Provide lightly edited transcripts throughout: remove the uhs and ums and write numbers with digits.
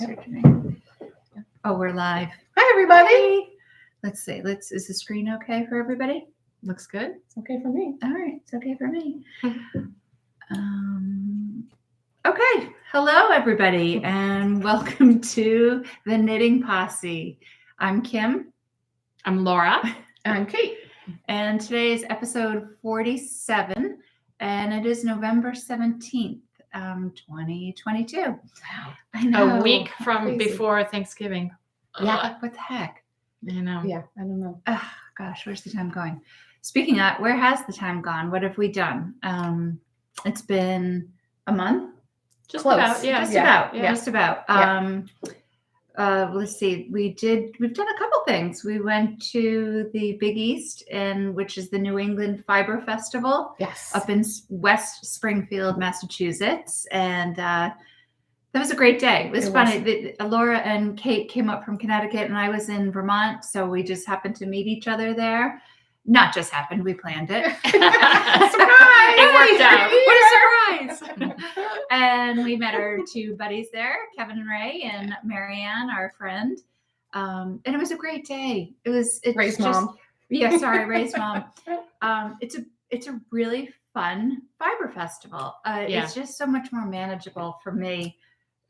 Oh, we're live. Hi, everybody. Let's see. Is the screen okay for everybody? Looks good. It's okay for me. All right. It's okay for me. Okay. Hello, everybody, and welcome to the Knitting Posse. I'm Kim. I'm Laura. And I'm Kate. And today is episode 47, and it is November 17th, 2022. Wow. I know. A week from before Thanksgiving. Yeah. What the heck? I know. Yeah, I don't know. Oh, gosh, where's the time going? Speaking of, where has the time gone? What have we done? It's been a month? Just Close. about. Yeah. Just about. Let's see. We've done a couple things. We went to the Big East, which is the New England Fiber Festival. Yes. Up in West Springfield, Massachusetts. And that was a great day. It was funny. Laura and Kate came up from Connecticut and I was in Vermont. So we just happened to meet each other there. Not just happened. We planned it. Surprise! It worked out. What a surprise. And we met our two buddies there, Kevin and Ray, and Marianne, our friend. And it was a great day. It's Ray's just, mom. Yeah, sorry, Ray's mom. It's a really fun fiber festival. It's just so much more manageable for me.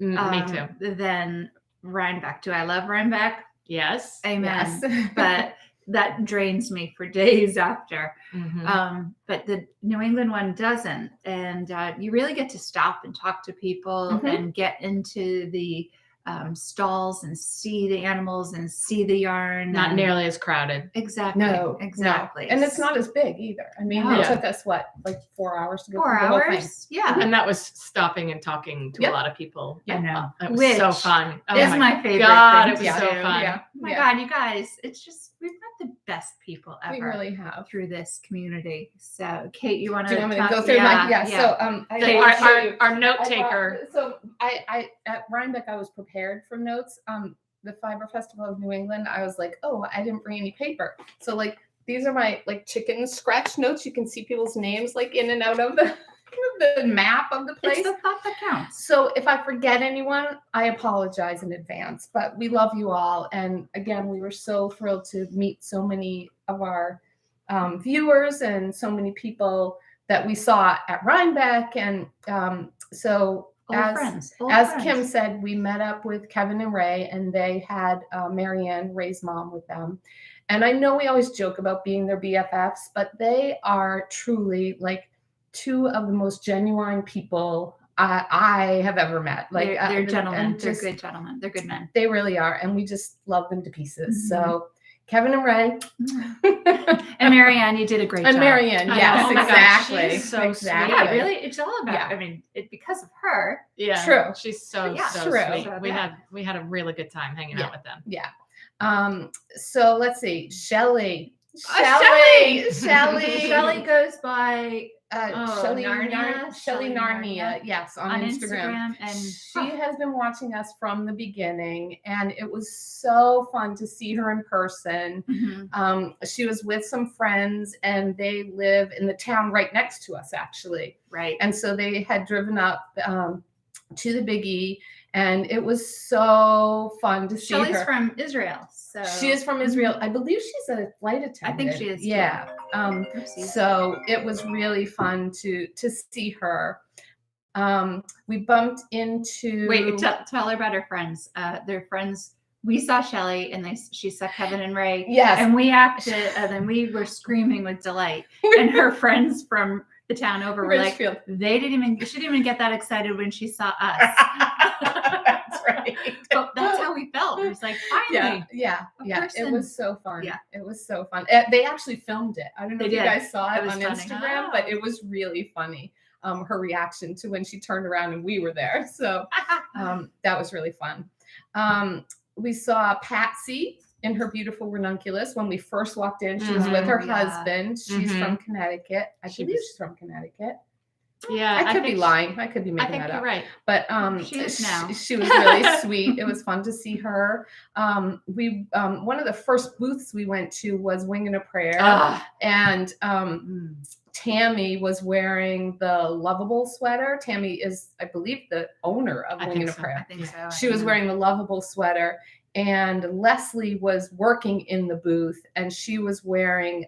Me too. Than Rhinebeck. Do I love Rhinebeck? Yes. Amen. Yes. But that drains me for days after. Mm-hmm. But the New England one doesn't. And you really get to stop and talk to people and get into the stalls and see the animals and see the yarn. Not nearly as crowded. Exactly. No, exactly. No. And it's not as big either. I mean, No. it took us, like 4 hours to go 4 through the whole thing. hours. Yeah. And that was stopping and talking to a lot of people. I know. It was Which so fun. Oh is my favorite God, thing it was to so do. fun. Yeah. Oh my God, you guys, it's just, we've met the best people ever. We really have. Through this community. So, Kate, you want Do to you want me to go through Yeah. Our note taker. I at Rhinebeck, I was prepared for notes. The Fiber Festival of New England, I was like, oh, I didn't bring any paper. So these are my chicken scratch notes. You can see people's names in and out of the map of the place. It's the thought that counts. So if I forget anyone, I apologize in advance, but we love you all. And again, we were so thrilled to meet so many of our viewers and so many people that we saw at Rhinebeck. And as Kim said, we met up with Kevin and Ray, and they had Marianne, Ray's mom, with them. And I know we always joke about being their BFFs, but they are truly two of the most genuine people I have ever met. They're gentlemen. They're good gentlemen. They're good men. They really are. And we just love them to pieces. Mm-hmm. So Kevin and Ray. And Marianne, you did a great job. And Marianne, yes, exactly. God, she's so exactly. sweet. Yeah, really. It's all about, because of her. Yeah. True. She's so true. sweet. We had a really good time hanging out with them. Yeah. So let's see. Shelly Shelly goes by Shelly Narnia. Narnia, yes, on Instagram. And she has been watching us from the beginning, and it was so fun to see her in person. Mm-hmm. She was with some friends, and they live in the town right next to us, actually. Right. And so they had driven up to the Big E, and it was so fun to see her. Shelley's from Israel. So she is from Israel. I believe she's a flight attendant. I think she is. Yeah. So it was really fun to see her. We bumped into. Wait, tell her about her friends. They're friends. We saw Shelly, and she saw Kevin and Ray. Yes. And we acted, and then we were screaming with delight. And her friends from the town over were Richfield. She didn't even get that excited when she saw us. That's right. But that's how we felt. It was finally. Yeah. It was so fun. Yeah. It was so fun. They actually filmed it. I don't know if you guys saw it on Instagram, but it was really funny. Her reaction to when she turned around and we were there. So that was really fun. We saw Patsy in her beautiful ranunculus when we first walked in. She was with her husband. She's from Connecticut. I believe she's from Connecticut. Yeah, I could be think lying. I could be I making think that you're up. right. But She is now. she was really sweet. It was fun to see her. We one of the first booths we went to was Wing and a Prayer, and Tammy was wearing the Lovable sweater. Tammy is, I believe, the owner of Wing and a Prayer. I think so. She was wearing the Lovable sweater, and Leslie was working in the booth, and she was wearing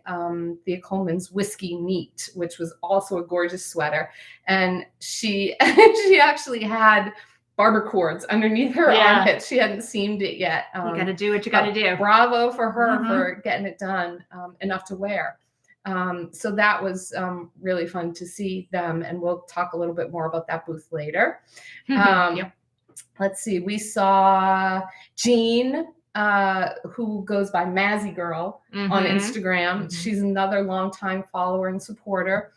Thea Coleman's Whiskey Neat, which was also a gorgeous sweater. And she actually had barber cords underneath her armpits. She hadn't seamed it yet. You got to do what you got to do. Bravo for her for getting it done enough to wear. So that was really fun to see them, and we'll talk a little bit more about that booth later. Let's see. We saw Jean, who goes by Mazzy Girl on Instagram. She's another longtime follower and supporter.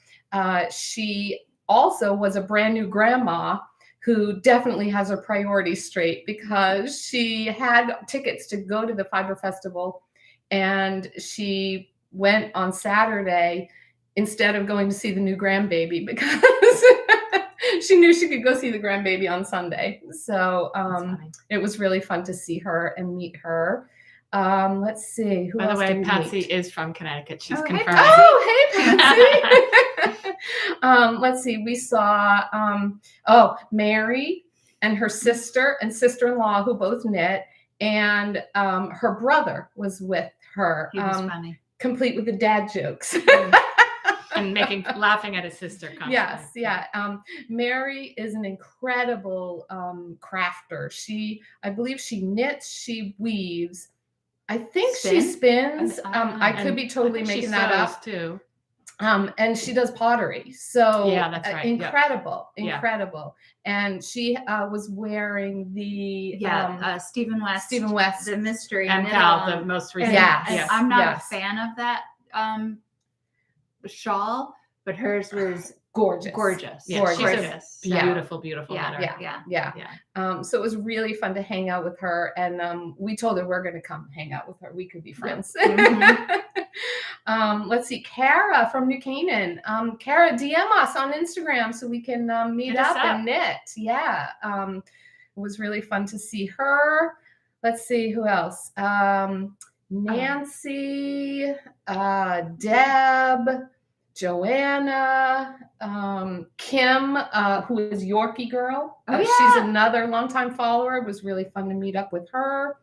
She also was a brand new grandma who definitely has her priorities straight, because she had tickets to go to the Fiber Festival, and she went on Saturday instead of going to see the new grandbaby, because she knew she could go see the grandbaby on Sunday. So it was really fun to see her and meet her. Let's see. Who By the else way, did we Patsy meet? is from Connecticut. She's Hey, confirmed. Oh, hey, Patsy. Let's see. We saw Mary and her sister and sister-in-law, who both knit, and her brother was with her. He was funny. Complete with the dad jokes. And laughing at his sister constantly. Yes, yeah. Mary is an incredible crafter. I believe she knits, she weaves. I think she spins. I could be totally making that up too. And she does pottery. So yeah, that's right. Incredible. And she was wearing the Stephen West, the mystery and Cal, the most recent. And I'm not a fan of that shawl, but hers was gorgeous. Yeah, she's gorgeous. a beautiful knitter. Yeah. So it was really fun to hang out with her, and we told her we're going to come hang out with her. We could be friends. Let's see, Kara from New Canaan. Kara, DM us on Instagram so we can meet up and knit. Yeah. It was really fun to see her. Let's see who else. Nancy, Deb, Joanna, Kim, who is Yorkie Girl. She's another longtime follower. It was really fun to meet up with her.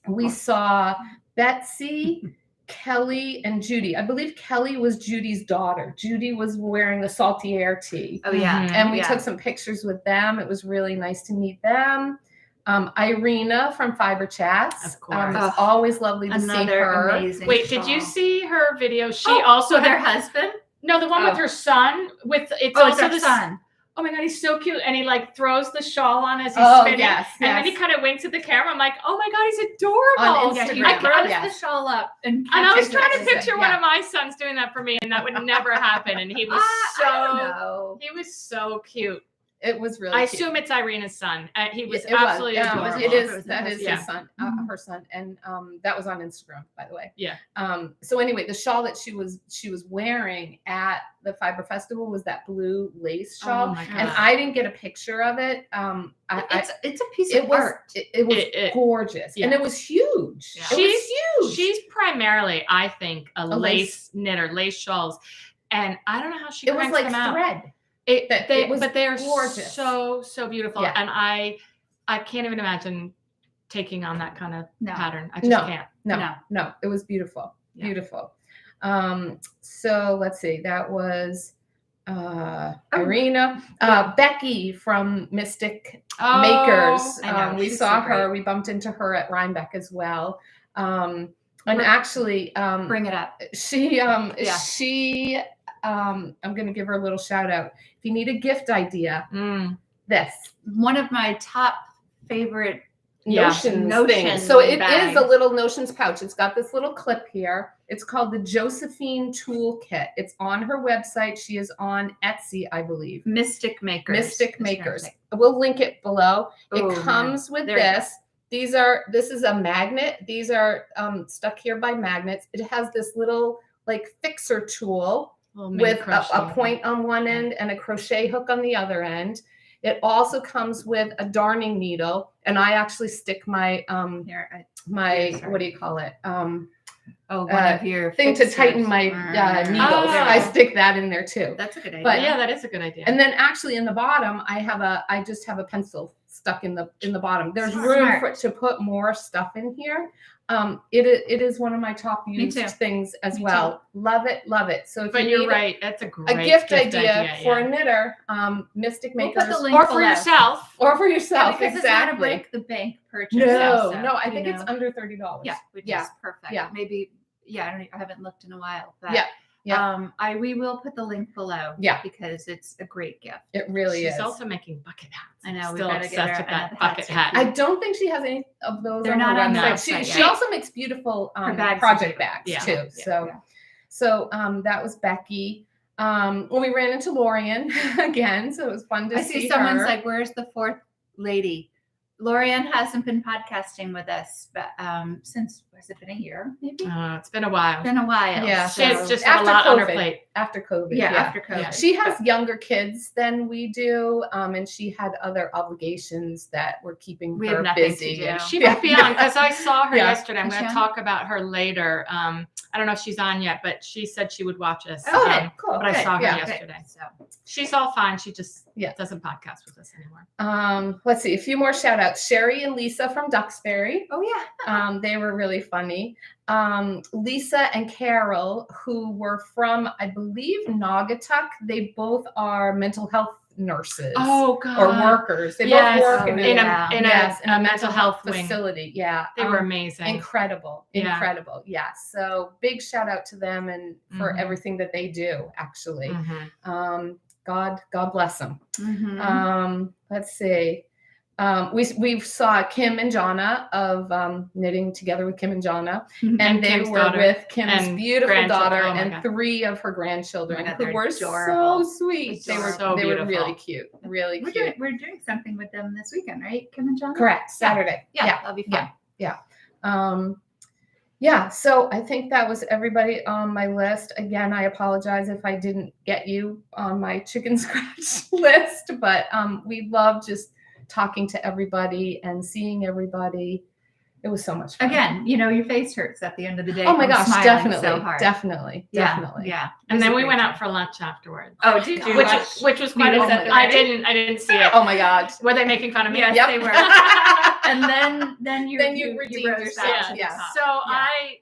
We saw Betsy, Kelly, and Judy. I believe Kelly was Judy's daughter. Judy was wearing the Salty Air tee. Oh, yeah. And we took some pictures with them. It was really nice to meet them. Irina from Fiber Chats. Of course. It's always lovely to see her. Amazing Wait, shawl. did you see her video? She also with had her husband? No, the one with her son. It's also also the the son. Oh my God, he's so cute. And he throws the shawl on as he's spinning. Yes. And then he kind of winks at the camera. I'm like, oh my God, he's adorable. On Instagram. He throws the shawl up. And I was trying to picture one of my sons doing that for me, and that would never happen. And he was he was so cute. It was really I cute. assume it's Irina's son. He was It absolutely was. adorable. That is his son, her son, and that was on Instagram, by the way. Yeah. So anyway, the shawl that she was wearing at the Fiber Festival was that blue lace shawl, Oh my God. and I didn't get a picture of it. It's a piece of art. It was gorgeous, and it was huge. Yeah. It was huge. She's primarily, I think, a lace knitter, lace shawls, and I don't know how she It was cranks like them out. thread. But they are gorgeous. so beautiful, and I can't even imagine taking on that kind of pattern. I just can't. No, it was beautiful. Beautiful. So let's see, that was Irina, Becky from Mystic Makers. We saw her. We bumped into her at Rhinebeck as well. And actually, bring it up. She I'm going to give her a little shout out. If you need a gift idea, this. One of my top favorite Notions thing. So it is a little Notions pouch. It's got this little clip here. It's called the Josephine Toolkit. It's on her website. She is on Etsy, I believe. Mystic Makers. We'll link it below. Oh, it comes with this. This is a magnet. These are stuck here by magnets. It has this little fixer tool. with a point on one end and a crochet hook on the other end. It also comes with a darning needle, and I actually stick my what do you call it? One of your thing to tighten my needles. I stick that in there too. That's a good idea. But, yeah, that is a good idea. And then actually in the bottom, I just have a pencil stuck in the bottom. There's room to put more stuff in here. It is one of my top used things as well. Love it. So if you're right, that's a great gift idea for a knitter, Mystic Makers, or for yourself. Yeah, because it's not a break the bank purchase. No, I think it's under $30. Yeah, which is perfect. Yeah, maybe. Yeah, I haven't looked in a while. But we will put the link below. Yeah, because it's a great gift. It really is. She's also making bucket hats. I know. Still obsessed with that bucket hat. I don't think she has any of those. They're not on the website. She also makes beautiful project bags too. So that was Becky. We ran into Lorien again, so it was fun to see. I see someone's like, "Where's the fourth lady?" Lorien hasn't been podcasting with us, but since has it been a year? Maybe it's been a while. Yeah, she's just had a lot on her plate after COVID. Yeah, after COVID. Yeah. She has younger kids than we do, and she had other obligations that were keeping her busy. She might be on because I saw her yesterday. I'm going to talk about her later. I don't know if she's on yet, but she said she would watch us. Okay, cool. But I saw her yesterday, so she's all fine. She just doesn't podcast with us anymore. Let's see a few more shout outs. Sherry and Lisa from Duxbury. Oh yeah. They were really funny. Lisa and Carol, who were from, I believe, Naugatuck. They both are mental health nurses. Oh God. Or workers. They both work in a mental health facility. Wing. Yeah. They were amazing. Incredible. Yeah. So big shout out to them and for everything that they do, actually. God bless them. Let's see. We saw Kim and Jonna of Knitting Together with Kim and Jonna, and they were with Kim's beautiful daughter and 3 of her grandchildren who were so sweet. They were really cute, really cute. We're doing something with them this weekend, right, Kim and Jonna? Correct, Saturday. Yeah, that'll be fun. Yeah. So I think that was everybody on my list. Again, I apologize if I didn't get you on my chicken scratch list, but we love just talking to everybody and seeing everybody. It was so much fun. Again, your face hurts at the end of the day. Oh my gosh, definitely. So hard. Definitely. Yeah. And then we went out for lunch afterwards. Oh, did you? Which was quite I didn't see it. Oh my God. Were they making fun of me? Yes, they were. And then you redeemed yourself. So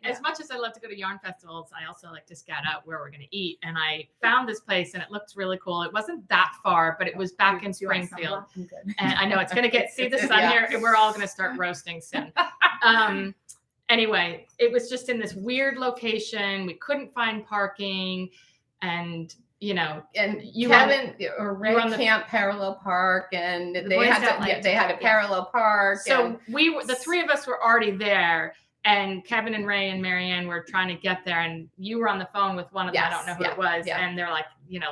as much as I love to go to yarn festivals, I also like to scout out where we're going to eat. And I found this place and it looked really cool. It wasn't that far, but it was back in Springfield. And I know it's going to see the sun here. We're all going to start roasting soon. Anyway, it was just in this weird location. We couldn't find parking, and Kevin or Ray can't parallel park, and they had a parallel park. So the 3 of us were already there, and Kevin and Ray and Marianne were trying to get there, and you were on the phone with one of them. I don't know who it was, and they're like,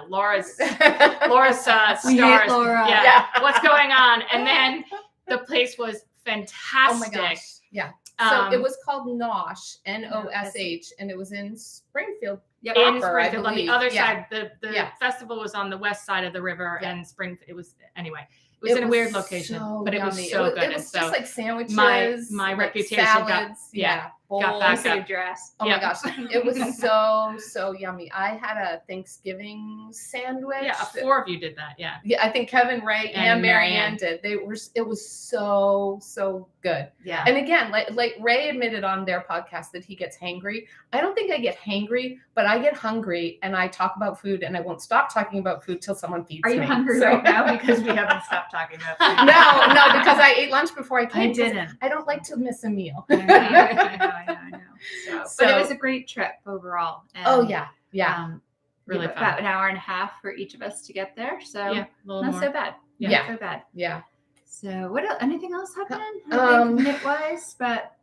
Laura's stars. We hate Laura. Yeah. What's going on? And then the place was fantastic. Oh my gosh. Yeah. So it was called Nosh, Nosh, and it was in Springfield. In Springfield, on the other side. The festival was on the west side of the river, and Springfield. It was in a weird location, but it was so good. It was just like sandwiches. My reputation salads, got back saved your ass. Oh my gosh, it was so yummy. I had a Thanksgiving sandwich. Yeah, 4 of you did that. Yeah, I think Kevin, Ray, and Marianne did. It was so good. Yeah. And again, like Ray admitted on their podcast that he gets hangry. I don't think I get hangry, but I get hungry and I talk about food and I won't stop talking about food till someone feeds me. Are you hungry right now? Because we haven't stopped talking about food. No, because I ate lunch before I came. I didn't. I don't like to miss a meal. I know. But it was a great trip overall. And, really fun. About an hour and a half for each of us to get there. So not so bad. Not so bad. Yeah. So what else? Anything else happening? Knit wise, but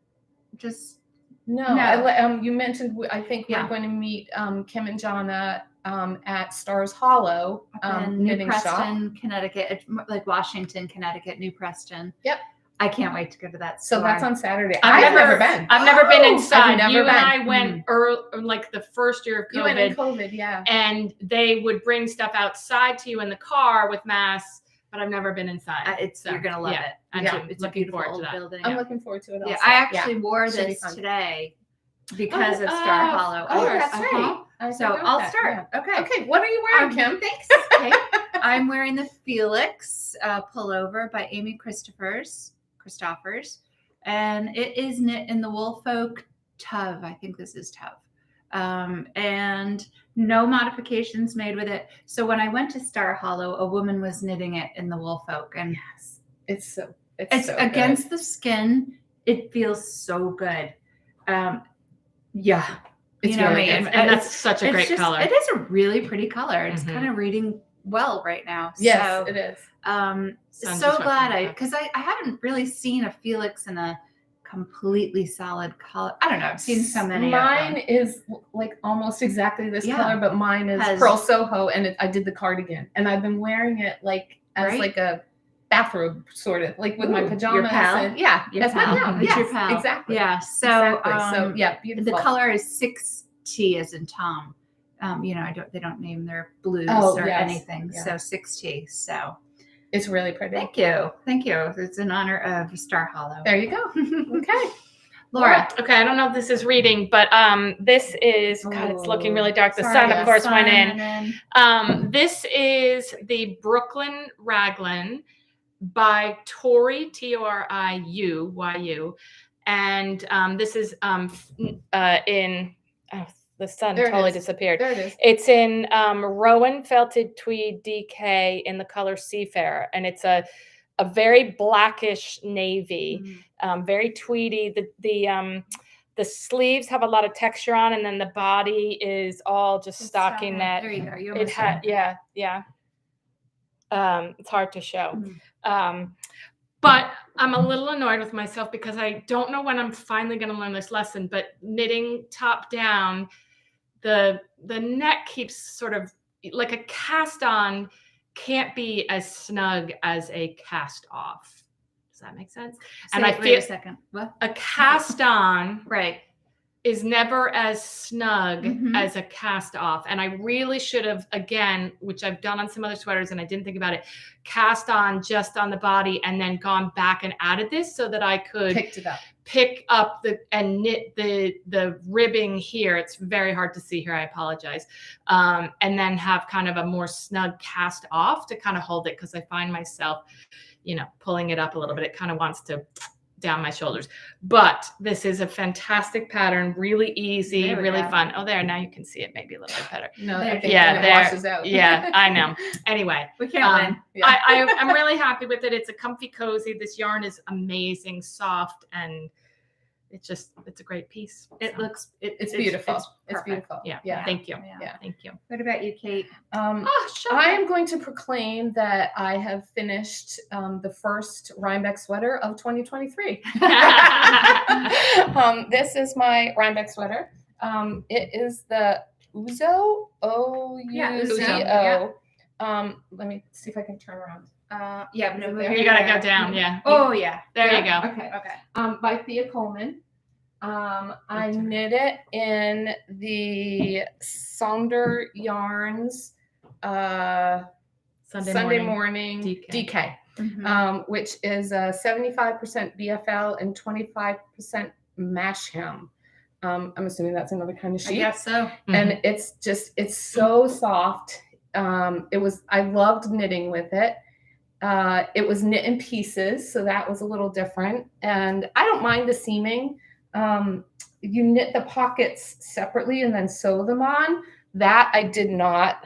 just no. You mentioned I think we're going to meet Kim and Jonna at Stars Hollow in New knitting Preston, shop. Connecticut, like Washington, Connecticut, New Preston. Yep. I can't wait to go to that So store. that's on Saturday. I've never been. I've never been inside. I've never You been. and I went like the first year of COVID. You went in COVID, yeah. And they would bring stuff outside to you in the car with masks, but I've never been inside. You're gonna love it. I'm It's looking a forward beautiful to that. building. I'm looking forward to it also. Yeah, I actually wore Should be this fun. today because of Star Hollow. Oh, that's right. So I'll start. Yeah. Okay, what are you wearing, Kim? Thanks. Okay. I'm wearing the Felix pullover by Amy Christoffers, and it is knit in the Woolfolk Tove. I think this is Tove. And no modifications made with it. So when I went to Star Hollow, a woman was knitting it in the Woolfolk, and Yes, it's so against the skin. It feels so good. Yeah. It's you know really me, good. And that's such a great color. It is a really pretty color. It's Mhm. kind of reading well right now. Yes, So, it is. so glad because I haven't really seen a Felix in a completely solid color. I don't know. I've seen so many. Mine is like almost exactly this Yeah. color, but mine is Pearl Soho, and I did the cardigan, and I've been wearing it like as like a bathrobe, sort of like with my pajamas. Your pal? And, yeah, Your that's pal. my pal. It's Yes, your pal. exactly. Yeah. So, So yeah, beautiful. the color is 6T as in Tom. They don't name their blues or yes. anything. Yeah. So 6T. So It's really pretty. thank you. It's in honor of Star Hollow. There you go. Okay. Laura. Okay, I don't know if this is reading, but this is God, it's looking really dark. The Sorry, sun, of course, went went in. This is the Brooklyn Raglan by Tori, Toriu, and this is in the sun There it totally is. disappeared. There it is. It's in Rowan Felted Tweed DK in the color Seafarer, and it's a very blackish navy, very tweedy. The sleeves have a lot of texture on, and then the body is all just stocking net. There you go. You It almost had, had yeah. It's hard to show. But I'm a little annoyed with myself because I don't know when I'm finally going to learn this lesson, but knitting top down, the neck keeps sort of like a cast on can't be as snug as a cast off. Does that make sense? And I feel wait a second. What? a cast on Right. is never as snug Mhm. as a cast off. And I really should have, again, which I've done on some other sweaters and I didn't think about it, cast on just on the body and then gone back and added this so that I could pick up and knit the ribbing here. It's very hard to see here. I apologize. And then have kind of a more snug cast off to kind of hold it, because I find myself, pulling it up a little bit. It kind of wants to down my shoulders. But this is a fantastic pattern, really easy, really fun. Oh, there, now you can see it maybe a little bit better. No, there, it washes out. Yeah, I know. Anyway, we can't win. Yeah. I'm really happy with it. It's a comfy cozy. This yarn is amazing, soft, and it's a great piece. It looks It's beautiful. It's perfect. beautiful. Yeah. Thank you. Yeah. Thank you. What about you, Kate? I am going to proclaim that I have finished the first Rhinebeck sweater of 2023. This is my Rhinebeck sweater. It is the ouzo, O-U-Z-O. Let me see if I can turn around. Yeah, You gotta go down. Yeah. Oh, yeah. There you go. Okay. Okay. By Thea Coleman. I knit it in the Sonder Yarns Sunday morning DK. Which is 75% BFL and 25% mash hem. I'm assuming that's another kind of sheet. I guess so. And it's so soft. I loved knitting with it. It was knit in pieces, so that was a little different. And I don't mind the seaming. You knit the pockets separately and then sew them on. That I did not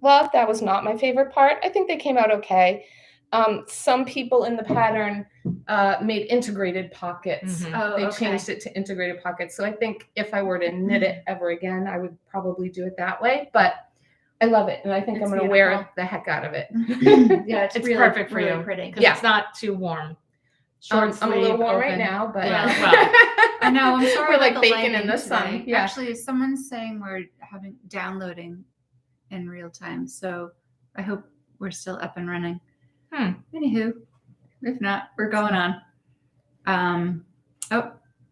love. That was not my favorite part. I think they came out okay. Some people in the pattern made integrated pockets. They changed it to integrated pockets. So I think if I were to knit it ever again, I would probably do it that way. But I love it, and I think I'm going to wear the heck out of it. Yeah, it's really, perfect for really you pretty. because it's not too warm. I'm a little warm right now, but Well, I know. I'm sorry. We're like about the baking in lighting the sun. today. Yeah. Actually, someone's saying we're downloading in real time, so I hope we're still up and running. Anywho, If not, we're going on.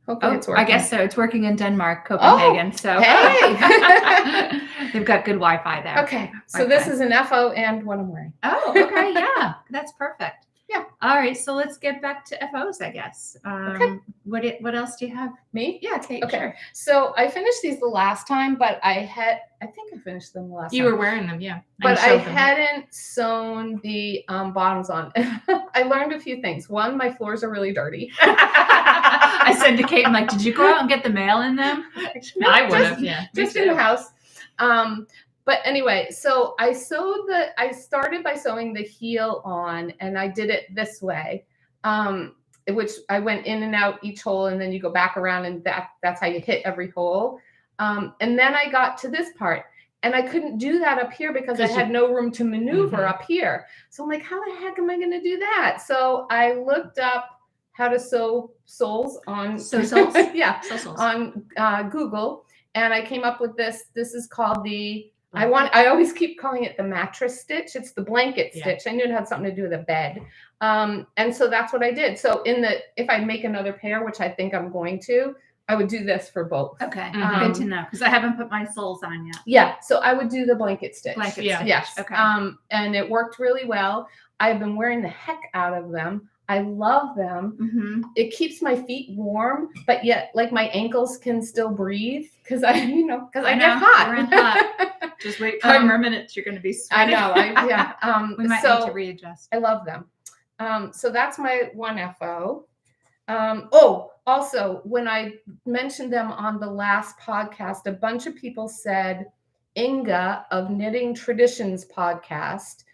Hopefully it's working. I guess so. It's working in Denmark, Copenhagen. So hey. they've got good Wi-Fi there. Okay. So this is an FO and what I'm wearing. Oh, okay. Yeah. That's perfect. Yeah. All right. So let's get back to FOs, I guess. Okay. What else do you have? Me? Yeah, Kate. Okay. Sure. So I finished these the last time, but I think I finished them the last time. You were wearing them, yeah. But I hadn't sewn the bottoms on. I learned a few things. One, my floors are really dirty. I said to Kate, I'm like, did you go out and get the mail in them? No, I would have, yeah. Just in the house. But anyway, so I started by sewing the heel on, and I did it this way, which I went in and out each hole, and then you go back around, and that's how you hit every hole. And then I got to this part, and I couldn't do that up here because I had no room to maneuver up here. So I'm like, how the heck am I going to do that? So I looked up how to sew soles on on Google, and I came up with this. This is called the I always keep calling it the mattress stitch. It's the blanket stitch. I knew it had something to do with a bed. And so that's what I did. So if I make another pair, which I think I'm going to, I would do this for both. Okay. Good to know. Because I haven't put my soles on yet. Yeah. So I would do the blanket stitch. Stitch. Yes. Okay. And it worked really well. I've been wearing the heck out of them. I love them. Mm-hmm. It keeps my feet warm, but yet like my ankles can still breathe because I get hot. We're in hot. Just wait 5 more minutes. You're going to be sweating. I know. We might need to readjust. I love them. So that's my one FO. Also, when I mentioned them on the last podcast, a bunch of people said Inga of Knitting Traditions podcast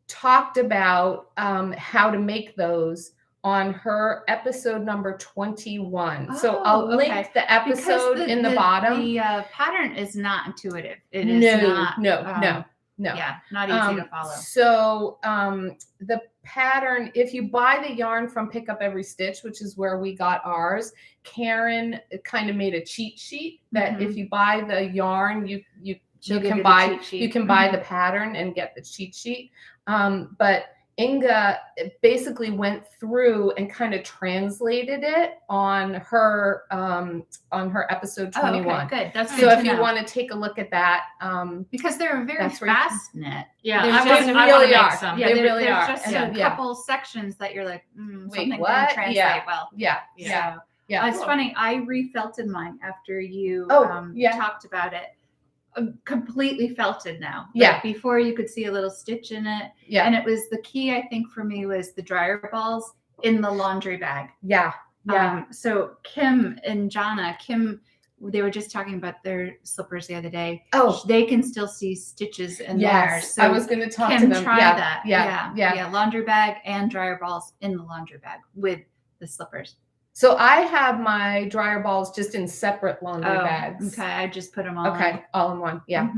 talked about how to make those on her episode number 21. So I'll link the episode in the bottom. The pattern is not intuitive. It is not. No. Yeah, not easy to follow. So the pattern, if you buy the yarn from Pick Up Every Stitch, which is where we got ours, Karen kind of made a cheat sheet that if you buy the yarn, you can buy the pattern and get the cheat sheet. But Inga basically went through and kind of translated it on her episode 21. Okay, good. That's so if you want to take a look at that, because they're a very fast knit. Yeah, they really are. Yeah, they really are. There's just a couple sections that you're like, something what? didn't translate well. Yeah. It's funny. I refelted mine after you talked about it. Completely felted now. Yeah. Before you could see a little stitch in it. Yeah. And it was the key, I think, for me was the dryer balls in the laundry bag. Yeah. Yeah. So Kim and Jana, they were just talking about their slippers the other day. Oh, they can still see stitches in there. So I was going to talk Kim, to them. Try that. Yeah. Laundry bag and dryer balls in the laundry bag with the slippers. So I have my dryer balls just in separate laundry bags. Okay, I just put them all. Okay, all in one. Yeah,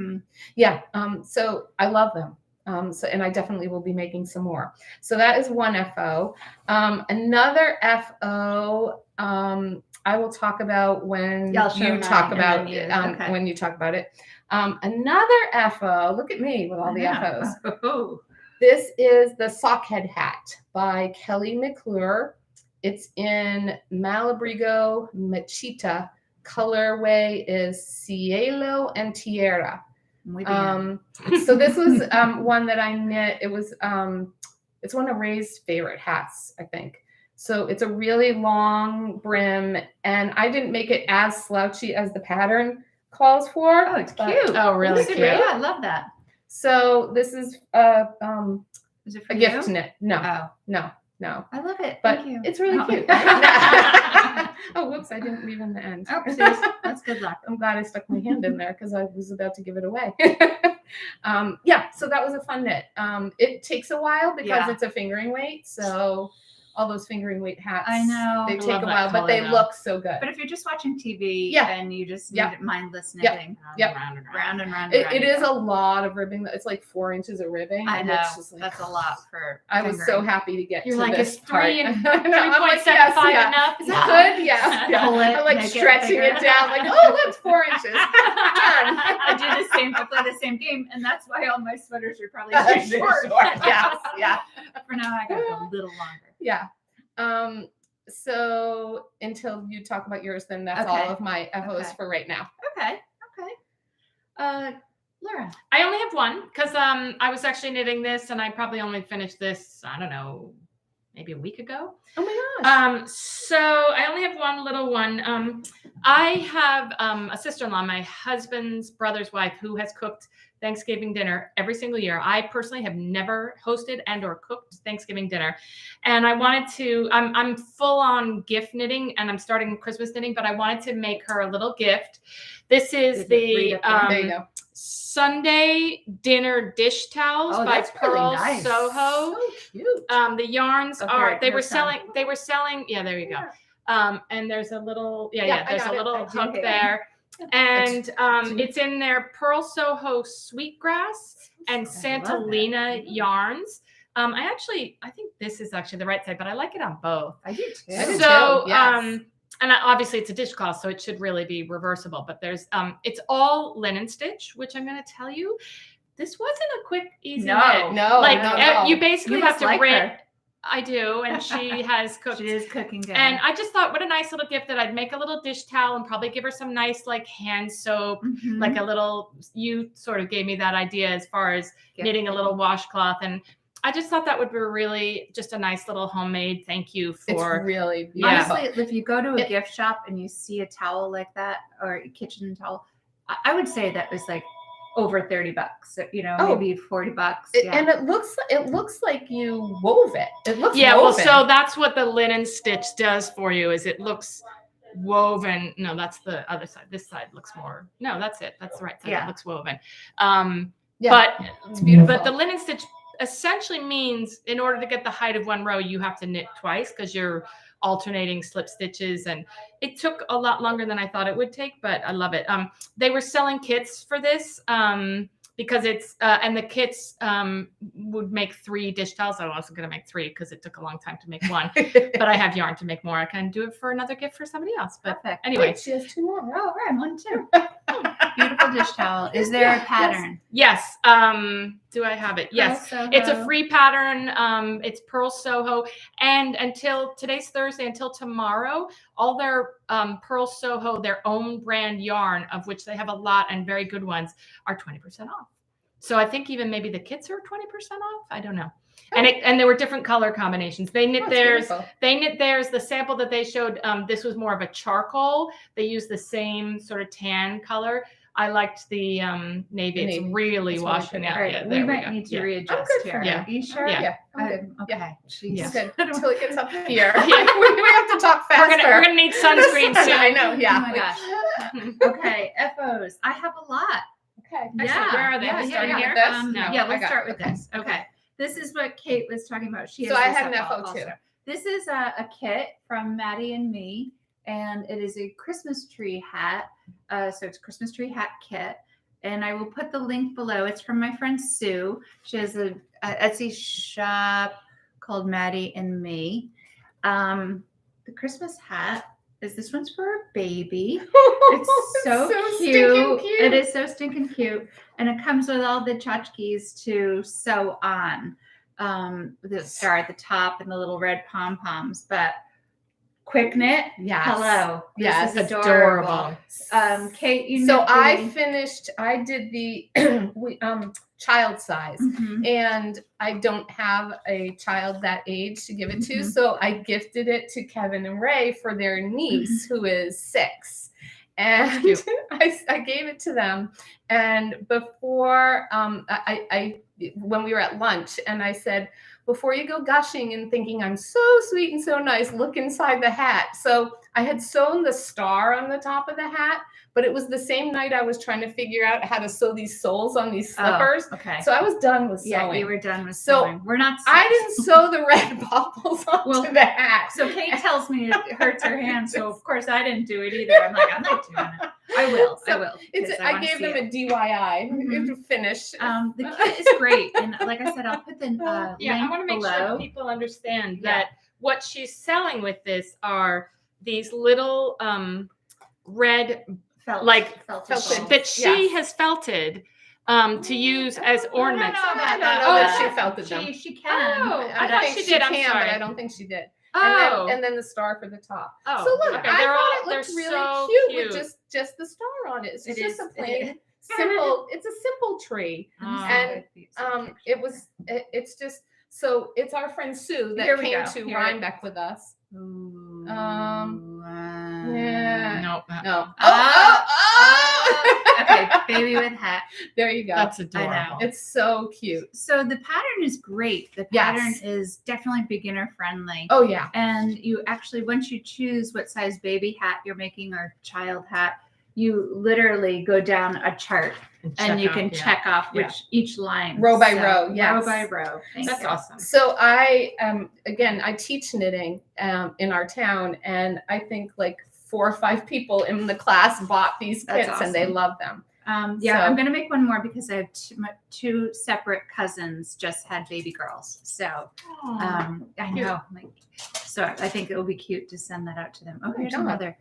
yeah. So I love them. And I definitely will be making some more. So that is one FO. Another FO. I will talk about when you talk about it. When you talk about it. Another FO. Look at me with all the FOs. This is the Sockhead hat by Kelly McClure. It's in Malabrigo Machita. Colorway is Cielo and Tierra. So this was one that I knit. It was it's one of Ray's favorite hats, I think. So it's a really long brim, and I didn't make it as slouchy as the pattern calls for. Oh, it's cute. Oh, really cute. Yeah, I love that. So this is Is it for a you? gift knit. No. I love it. But Thank you. it's really cute. Oh, whoops, I didn't leave in the end. Oh, that's good luck. I'm glad I stuck my hand in there because I was about to give it away. So that was a fun knit. It takes a while because it's a fingering weight. So all those fingering weight hats, I know. they take a while, but they look so good. But if you're just watching TV and you just need mindless knitting, round and round. It is a lot of ribbing. It's like 4 inches of ribbing. I know. That's a lot for I was so happy to get You're to like, this is 3 part. and 3.75 enough? Is that good? Yeah. Pull it, I'm like stretching it down, like, oh, that's 4 inches. Done. I do the same. I play the same game, and that's why all my sweaters are probably short. Yeah. For now, I got a little longer. Yeah. So until you talk about yours, then that's Okay. all of my FOs for right now. Okay. Laura. I only have one because I was actually knitting this and I probably only finished this, I don't know, maybe a week ago. Oh my gosh. So I only have one little one. I have a sister-in-law, my husband's brother's wife, who has cooked Thanksgiving dinner every single year. I personally have never hosted and or cooked Thanksgiving dinner. And I wanted to, I'm full on gift knitting and I'm starting Christmas knitting, but I wanted to make her a little gift. This is there you go. Sunday dinner dish towels by Pearl nice. Soho. So cute. The yarns are they were selling. Yeah, there you go. Yeah. And there's a little Yeah, there's a little hook there. And it's in their Pearl Soho Sweetgrass and Santalina yarns. I think this is actually the right side, but I like it on both. I do too. I do So too, yes. and obviously it's a dishcloth, so it should really be reversible. But there's it's all linen stitch, which I'm going to tell you, this wasn't a quick, easy knit. No. You basically You have must to like rip. her. I do, and she has cooked. She is cooking dinner. And I just thought, what a nice little gift that I'd make a little dish towel and probably give her some nice like hand soap, like a little. You sort of gave me that idea as far as knitting a little washcloth, and I just thought that would be really just a nice little homemade thank you for. It's really beautiful. Honestly, if you go to a gift shop and you see a towel like that or a kitchen towel, I would say that was like over $30, maybe $40. And it looks like you wove it. It looks woven. Well, so that's what the linen stitch does for you. Is it looks woven? No, that's the other side. This side looks more. No, that's it. That's the right side. It looks woven. But it's beautiful. But the linen stitch essentially means in order to get the height of one row, you have to knit twice because you're alternating slip stitches, and it took a lot longer than I thought it would take, but I love it. They were selling kits for this because it's and the kits would make 3 dish towels. I wasn't going to make 3 because it took a long time to make one, but I have yarn to make more. I can do it for another gift for somebody else. But perfect. Anyway, Wait, she has 2 more. Oh, right, 1 too. Beautiful dish towel. Is there a pattern? Yes. Do I have it? Yes. It's a free pattern. It's Pearl Soho. And until today's Thursday, until tomorrow, all their Pearl Soho, their own brand yarn, of which they have a lot and very good ones, are 20% off. So I think even maybe the kits are 20% off. I don't know. And there were different color combinations. They knit theirs. Beautiful. They knit theirs. The sample that they showed, this was more of a charcoal. They used the same sort of tan color. I liked the navy. It's really washing out. Right. Yeah, we might need to readjust here. Yeah. Are you sure? Yeah. I'm good. Okay. She's good until it gets up here. Yeah. we have to talk faster. We're gonna need sunscreen soon. I know. Yeah. Oh my gosh. Okay. FOs. I have a lot. Okay. Excellent. Where are they? We're starting here? Let's start with this. Okay. This is what Kate was talking about. So I have an FO too. This is a kit from Maddie and Me, and it is a Christmas tree hat. So it's a Christmas tree hat kit. And I will put the link below. It's from my friend Sue. She has a Etsy shop called Maddie and Me. The Christmas hat is this one's for a baby. It's so cute. It is so stinking cute. And it comes with all the tchotchkes to sew on. The star at the top and the little red pom-poms. But quick knit. Yes. Hello. Yes. This is adorable. Kate, I did the child size, and I don't have a child that age to give it to, so I gifted it to Kevin and Ray for their niece who is 6. And I gave it to them. And before when we were at lunch, and I said, before you go gushing and thinking I'm so sweet and so nice, look inside the hat. So I had sewn the star on the top of the hat, but it was the same night I was trying to figure out how to sew these soles on these slippers. Oh, okay. So I was done with sewing. Yeah, you were done with sewing. We're not. I didn't sew the red baubles onto the hat. So Kate tells me it hurts her hand. So of course I didn't do it either. I'm like, I'm not doing it. I will. I gave them a DIY to finish. The kit is great, and like I said, I'll put the link I want to make sure people understand that what she's selling with this are these little red felt that she has felted to use as ornaments. I don't know that she felted them. She can. Oh, I I thought think she did. I'm can, sorry. but I don't think she did. Oh, And then the star for the top. Oh, So look, okay. I They're thought it they're looked really so cute with just the star on it. It's It just is- a plain, simple. It's a simple tree, and it's just so it's our friend Sue that Here we came go. to Here. Rhinebeck with us. Yeah. no. No. Okay, baby with hat. There you go. That's I adorable. know. It's so cute. So the pattern is great. The Yes. pattern is definitely beginner friendly. Oh yeah. And you actually, once you choose what size baby hat you're making or child hat, you literally go down a chart and you can check off which each line. Row by row, yes. Row by row. That's awesome. So I again I teach knitting in our town, and I think like 4 or 5 people in the class bought these That's kits and they awesome. love them. Yeah, So- I'm going to make one more because I have my 2 separate cousins just had baby girls. So I know. Like, so I think it will be cute to send that out to them. Oh, here's God. another.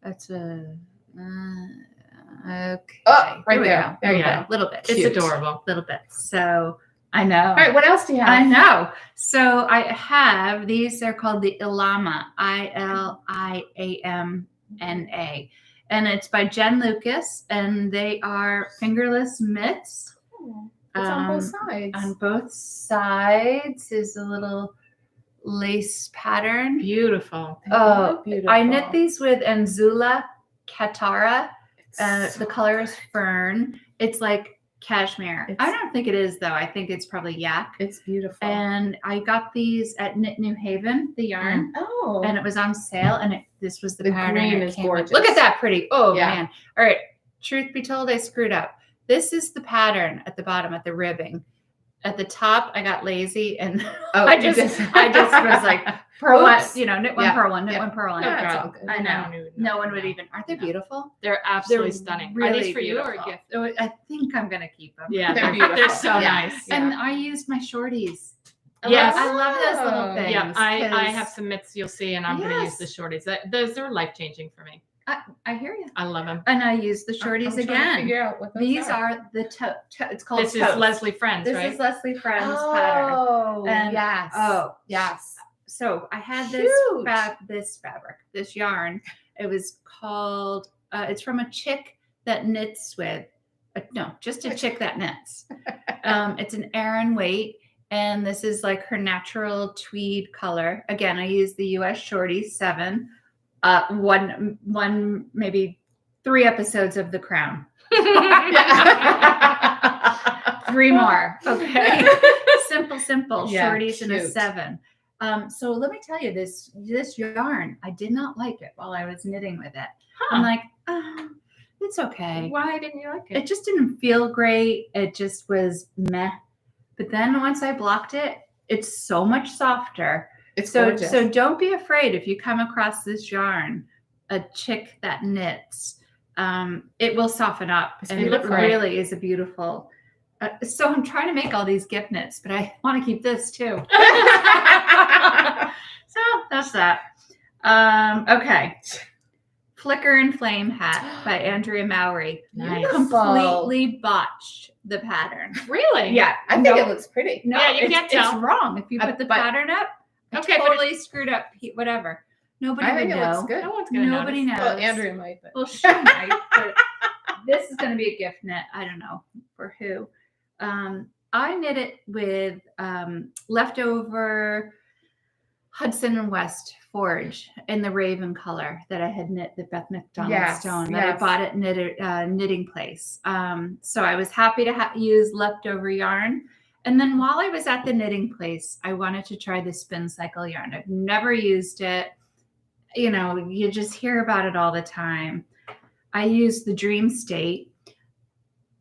That's a. Okay. Oh, right Here we there. go. There you Yeah. go. Little bit. It's Cute. adorable. Little bit. So I know. All right, what else do you have? I know. So I have these. They're called the Iliamna. Iliamna. And it's by Jen Lucas, and they are fingerless mitts. It's on both sides. On both sides is a little lace pattern. Beautiful. Oh, Beautiful. I knit these with Anzula Katara. It's The color is fern. It's like cashmere. It's- I don't think it is though. I think it's probably yak. It's beautiful. And I got these at Knit New Haven, the yarn, Oh. and it was on sale. And this was the The pattern. green it is came with. gorgeous. Look at that pretty. Oh Yeah. man! All right. Truth be told, I screwed up. This is the pattern at the bottom at the ribbing. At the top, I got lazy and Oh, I you just did. was like purl one, Oops. knit one, Yeah. purl one, knit Yeah. one, purl one. Yeah, it's God. all good. I know. No one would know. even. Aren't they No. beautiful? They're absolutely They're stunning. Are really these for you or a beautiful. gift? Oh, I think I'm gonna keep them. Yeah, They're they're beautiful. so Yeah. nice. Yeah. And I used my shorties. Yes. I love those little Oh. things. Yeah, I 'cause have some mitts you'll see, and I'm going to use the shorties. Those are life changing for me. I hear you. I love them. And I use the shorties I'm trying to again. figure out what those These are the it's called This is totes. Leslie Friends, This right? is Leslie Friends pattern. Oh, And- yes. Oh, yes. So I had this Cute. this yarn. It was called. It's from a chick that knits with. No, just a chick that knits. It's an Aran weight, and this is like her natural tweed color. Again, I use the U.S. Shorty 7. One maybe 3 episodes of The Crown. 3 more. Okay. simple. Yeah, Shorties and a cute. 7. So let me tell you, this yarn, I did not like it while I was knitting with it. I'm like, oh, it's okay. Why didn't you like It it? just didn't feel great. It just was meh. But then once I blocked it, it's so much softer. It's So gorgeous. so don't be afraid if you come across this yarn, a chick that knits. It will soften up, It's and it beautiful. really is a beautiful. So I'm trying to make all these gift knits, but I want to keep this too. So that's that. Okay. Flicker and Flame Hat by Andrea Mowry. Nice. Completely botched the pattern. Really? Yeah, I think it looks pretty. No, Yeah, you it's, can't tell. It's wrong. If you put the but- pattern up, I Okay, but totally screwed up. Whatever. Nobody I would think it know. looks good. No one's going to Nobody notice. knows. Well, Andrea might, but Well, she might. But this is going to be a gift knit. I don't know for who. I knit it with leftover Hudson and West forage in the raven color that I had knit the Beth McDonald Yes, stone that I yes. bought at Knitting Place. So I was happy to use leftover yarn. And then while I was at the Knitting Place, I wanted to try the spin cycle yarn. I've never used it. You know, you just hear about it all the time. I used the Dream State.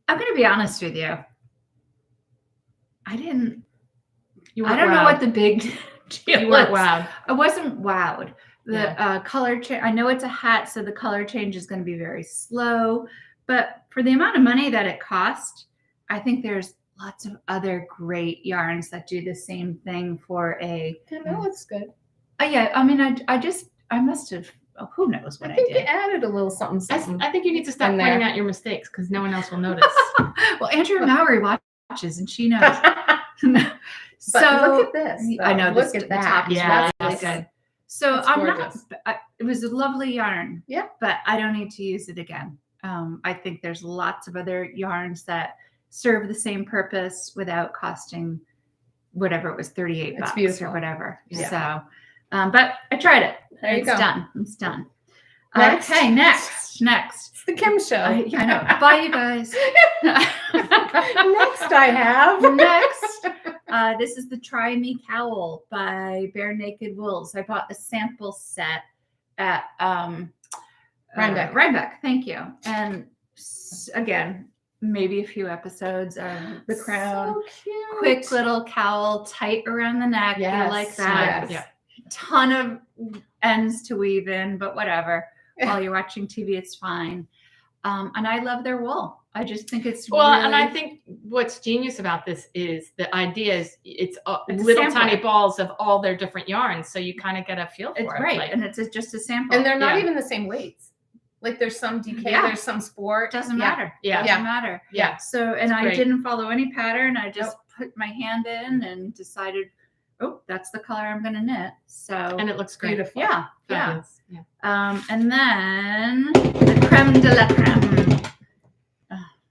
I'm going to be honest with you. I don't know what the big deal You weren't was. wowed. I wasn't wowed. The color change, I know it's a hat, so the color change is going to be very slow. But for the amount of money that it cost, I think there's lots of other great yarns that do the same thing for a. that looks good. Yeah, I mean, I must have who knows what I I think you did. added a little something. I think you need to stop in there. pointing out your mistakes because no one else will notice. Well, Andrea Mowry watches and she knows. So But look at this. I know. Look the at that. top is Yeah, really that's good. good. So That's I'm gorgeous. not. It was a lovely yarn. Yeah. But I don't need to use it again. I think there's lots of other yarns that serve the same purpose without costing whatever it was, $38 It's beautiful. or whatever. Yeah. So, but I tried it. There you It's go. done. It's done. Next. Okay, next. It's the Kim show. I know. Bye, you guys. Next, I have. Next, this is the Try Me Cowl by Bare Naked Wools. I bought a sample set at Rhinebeck. Thank you. And again, maybe a few episodes of The Crown. So cute. Quick little cowl, tight around the neck. You Yes, like that. yes. Yeah. Ton of ends to weave in, but whatever. While you're watching TV, it's fine. And I love their wool. I just think it's Well, really, and I think what's genius about this is the idea is it's It's a little sampler. tiny balls of all their different yarns, so you kind of get a feel for it's it. great, like- and it's just a sample. And they're not Yeah. even the same weights. Like there's some DK, Yeah. there's some sport. doesn't Yeah. matter. Yeah. Doesn't matter. yeah, So, and It's I great. didn't follow any pattern. I just put my hand in and decided, oh, that's the color I'm going to knit. So, and it looks great. Beautiful. yeah, yeah. Fabulous. Yeah. And then the creme de la creme.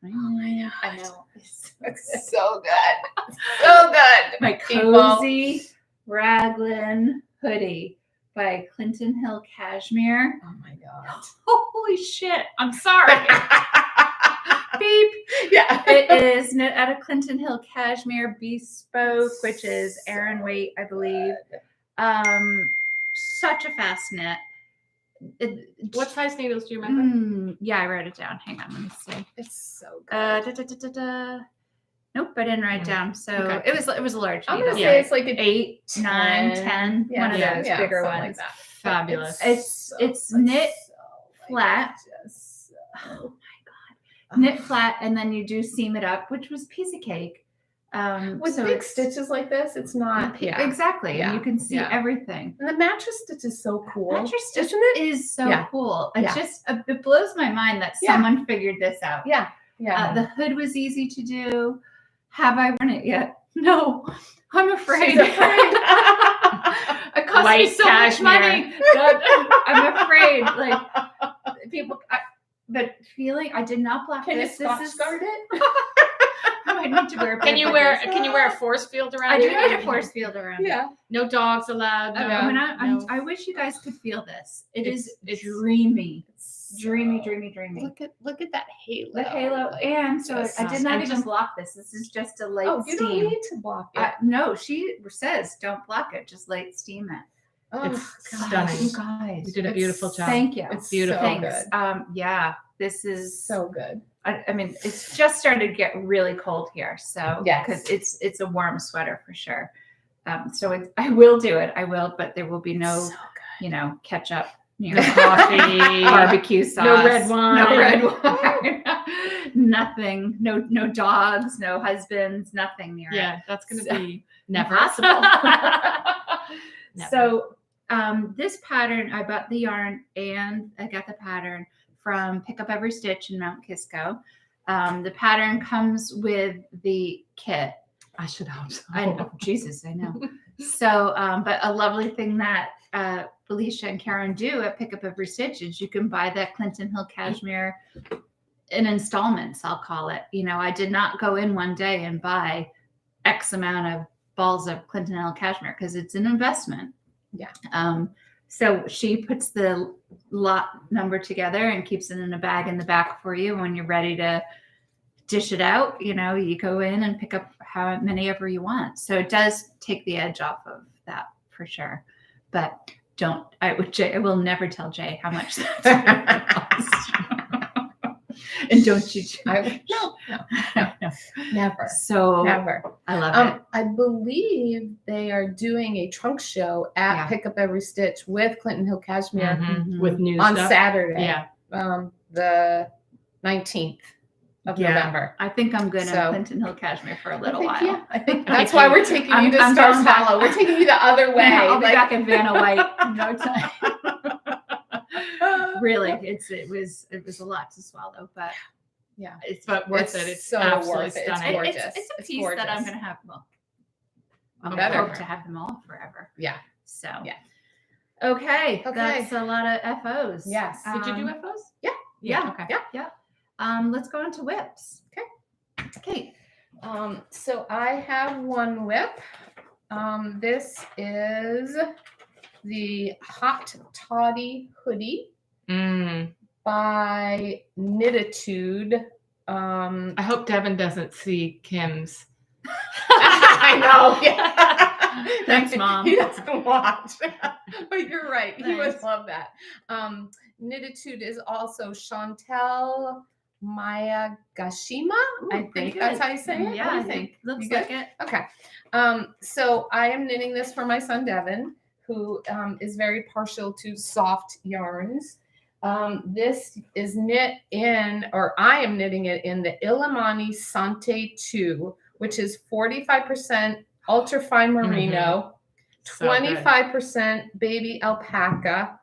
Oh my God. I know. It's so good. So good. My People. cozy raglan hoodie by Clinton Hill Cashmere. Oh my God. Holy shit! I'm sorry. Beep. Yeah. It is knit out of Clinton Hill Cashmere Bespoke, which is Aran weight, I believe. Such a fast knit. What size needles do you remember? Yeah, I wrote it down. Hang on, let me see. It's so good. Nope, I didn't write it down. So Okay. it was a large I'm needle. gonna say it's like an 8, 9, 10. One of Yeah, those yeah, bigger something ones. like that. Fabulous. It's knit flat. Just Oh my God. Knit flat, and then you do seam it up, which was piece of cake. with so big it's- stitches like this, it's not. Yeah. Exactly. Yeah. And you can see Yeah. everything. And the mattress stitch is so cool. Mattress stitch isn't it? is so Yeah. cool. It Yeah. just it blows my mind that Yeah. someone figured this out. Yeah. Yeah. The hood was easy to do. Have I worn it yet? No, I'm afraid. She's afraid. It cost me White so cashmere. much money. God, I'm afraid. Like people, but feeling I did not block Can you this. Scotch This is guard it? I might need to wear. a Can you pair wear of can you wear a force field those. around I do it? need a force field around. it. Yeah. No dogs allowed. No, Yeah. When no. I wish you guys could feel this. It's Dreamy, dreamy, dreamy. Look at that halo. The halo, Like, and so just- I did not and even just- block this. This is just a light Oh, you don't steam. need to block it. No, she says don't block it, just light steam it. Oh, It's God. stunning. You guys, You did a beautiful job. Thank you. It's beautiful. so Thanks. good. Yeah, this is. So good. I mean, it's just started to get really cold here, so Yes. because it's a warm sweater for sure. So I will do it. I will, but there will be no, So good. ketchup, Coffee, barbecue sauce, no red wine. no red wine, nothing, no dogs, no husbands, nothing near it. Yeah, that's gonna So- be never Impossible. Never. So this pattern, I bought the yarn and I got the pattern from Pick Up Every Stitch in Mount Kisco. The pattern comes with the kit. I should hope so. I know, Jesus, I know. So, but a lovely thing that Felicia and Karen do at Pick Up Every Stitch is you can buy that Clinton Hill Cashmere in installments, I'll call it. I did not go in one day and buy X amount of balls of Clinton Hill Cashmere because it's an investment. Yeah. So she puts the lot number together and keeps it in a bag in the back for you. When you're ready to dish it out, you go in and pick up how many ever you want. So it does take the edge off of that for sure. But I will never tell Jay how much that's gonna cost. And don't you? No. Never. So Never. I love it. I believe they are doing a trunk show at Yeah. Pick Up Every Stitch with Clinton Hill Cashmere Mhm. With new on stuff. Saturday, Yeah. the 19th of Yeah. November. I think I'm good So- at Clinton Hill Cashmere for a little while. Yeah, I think I that's think why you- we're taking I'm- you to I'm Stars going back. Hollow. We're taking you the other way. I'll be like- back in Vanna White in no time. really, it was a lot to swallow, but Yeah, it's worth it. It's so absolutely worth it. stunning. It's gorgeous. It's a piece that I'm gonna have. Well, I Better. hope to have them all forever. Yeah. So Yeah. Okay, Okay. that's a lot of FOs. Yes. Did you do FOs? Yeah. Okay. Yeah. Let's go on to whips. Okay. So I have one whip. This is the Hot Toddy Hoodie by Knitatude. I hope Devin doesn't see Kim's. I know. Yeah. Thanks, Mom. He doesn't watch. But you're right. He would Nice. love that. Knitatude is also Chantel Mayagashima. I think good. that's how you say it. Yeah, What do I you think? looks You good? like it. Okay. So I am knitting this for my son Devin, who is very partial to soft yarns. This is knit in, or I am knitting it in the Illimani Santi 2, which is 45% ultra fine merino, 25% baby alpaca,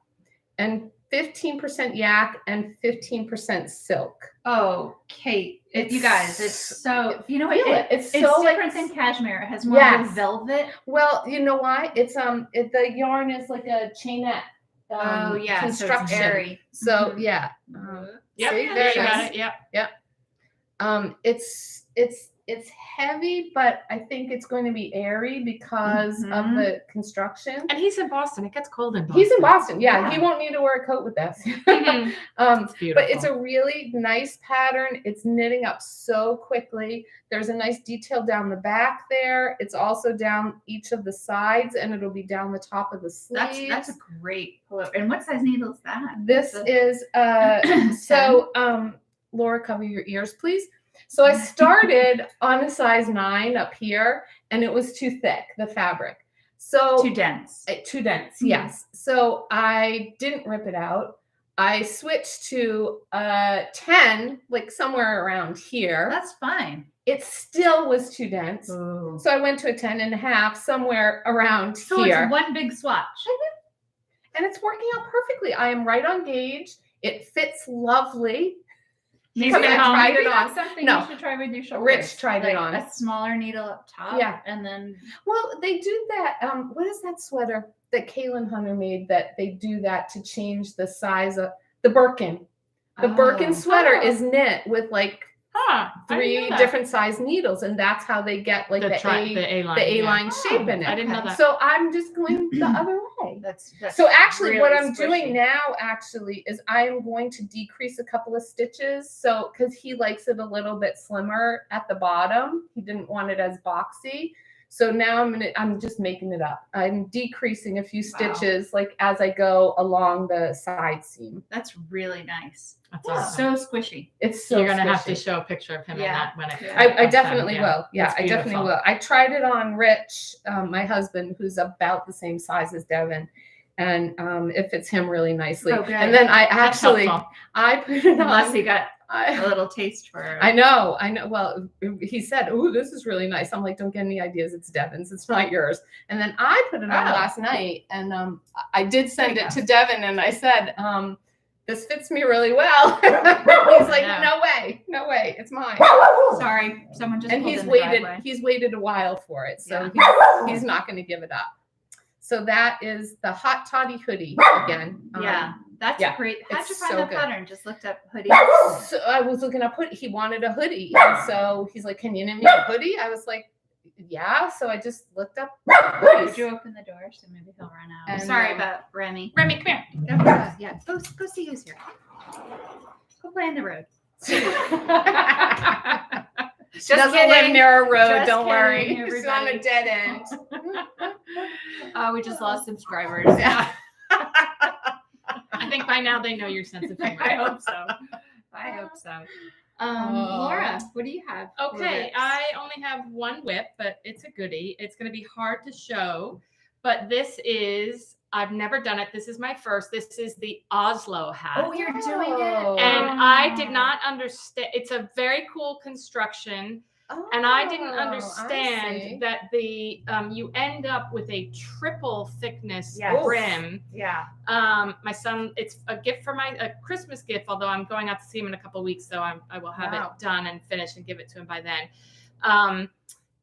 and 15% yak and 15% silk. Oh, Kate, you guys, it's so, you know what? Feel it. It's so different than cashmere. It has more of a velvet. Well, you know why? It's the yarn is like a chainette. Construction. So it's airy. So yeah. Yep, See, there you it got is. it. Yep. It's heavy, but I think it's going to be airy because of the construction. And he's in Boston. It gets cold in Boston. He's in Boston. Yeah, Yeah. he won't need to wear a coat with this. It's beautiful. But it's a really nice pattern. It's knitting up so quickly. There's a nice detail down the back there. It's also down each of the sides, and it'll be down the top of the sleeves. That's a great pullover. And what size needle is that? This is Laura, cover your ears, please. So I started on a size 9 up here, and it was too thick, the fabric. So too dense. Too dense, yes. So I didn't rip it out. I switched to 10, like somewhere around here. That's fine. It still was too dense. Ooh. So I went to a 10.5, somewhere around So here. it's one big swatch. And it's working out perfectly. I am right on gauge. It fits lovely. He's Maybe gonna I tried Maybe it that's on. something No. you should try with your shoulders. Rich tried it Like on. a smaller needle up top. Yeah. And then Well, they do that. What is that sweater that Kaylin Hunter made that they do that to change the size of the Birkin? The Birkin sweater is knit with like I didn't 3 know that. different size needles, and that's how they get like the A-line. A-line shape in it. I didn't know that. So I'm just going the other way. that's So actually really what I'm squishy. doing now actually is I'm going to decrease a couple of stitches. So because he likes it a little bit slimmer at the bottom. He didn't want it as boxy. So now I'm just making it up. I'm decreasing a few stitches like as I go along the side seam. That's really nice. That's awesome. So squishy. It's so You're gonna have to squishy. show a picture of him in Yeah. that when it. Yeah. I comes definitely out. will. Yeah, It's I definitely beautiful. will. I tried it on Rich, my husband, who's about the same size as Devin, and it fits him really nicely. Oh, good. And then I That's actually helpful. I put it Unless on. you got a little taste for I know. Well, he said, "Ooh, this is really nice." I'm like, "Don't get any ideas. It's Devin's. It's not yours." And then I put it on last night, and I did send it to Devin, and I said, "This fits me really well." He's like, "No way, it's mine." Sorry, someone just And pulled he's in the waited. driveway. He's waited a while for it, so he's not going to give it up. So that is the Hot Toddy Hoodie again. Yeah, that's great. How'd it's you find so that good. pattern? Just looked up hoodie. So I was looking up hoodie. He wanted a hoodie, and so he's like, "Can you knit me a hoodie?" I was like, "Yeah." So I just looked up Would hoodies. you open the door so maybe he'll run out? And, Sorry about Remy. Remy, come here. Yeah, go see who's here. Go play in the road. She doesn't live kidding. near a road. Just Don't worry. kidding, She's on a everybody. dead end. We just lost subscribers. Yeah. I think by now they know your sense of humor. I hope so. I hope so. Laura, what do you have? for Okay, whips? I only have one whip, but it's a goodie. It's going to be hard to show, but this is, I've never done it. This is my first. This is the Oslo hat. Oh, you're doing it. And I did not understand. It's a very cool construction. And I didn't I understand see. that the you end up with a triple thickness Yes. brim. Yeah. My son, it's a gift for a Christmas gift, although I'm going out to see him in a couple of weeks, so I will have it done and finished and give it to him by then.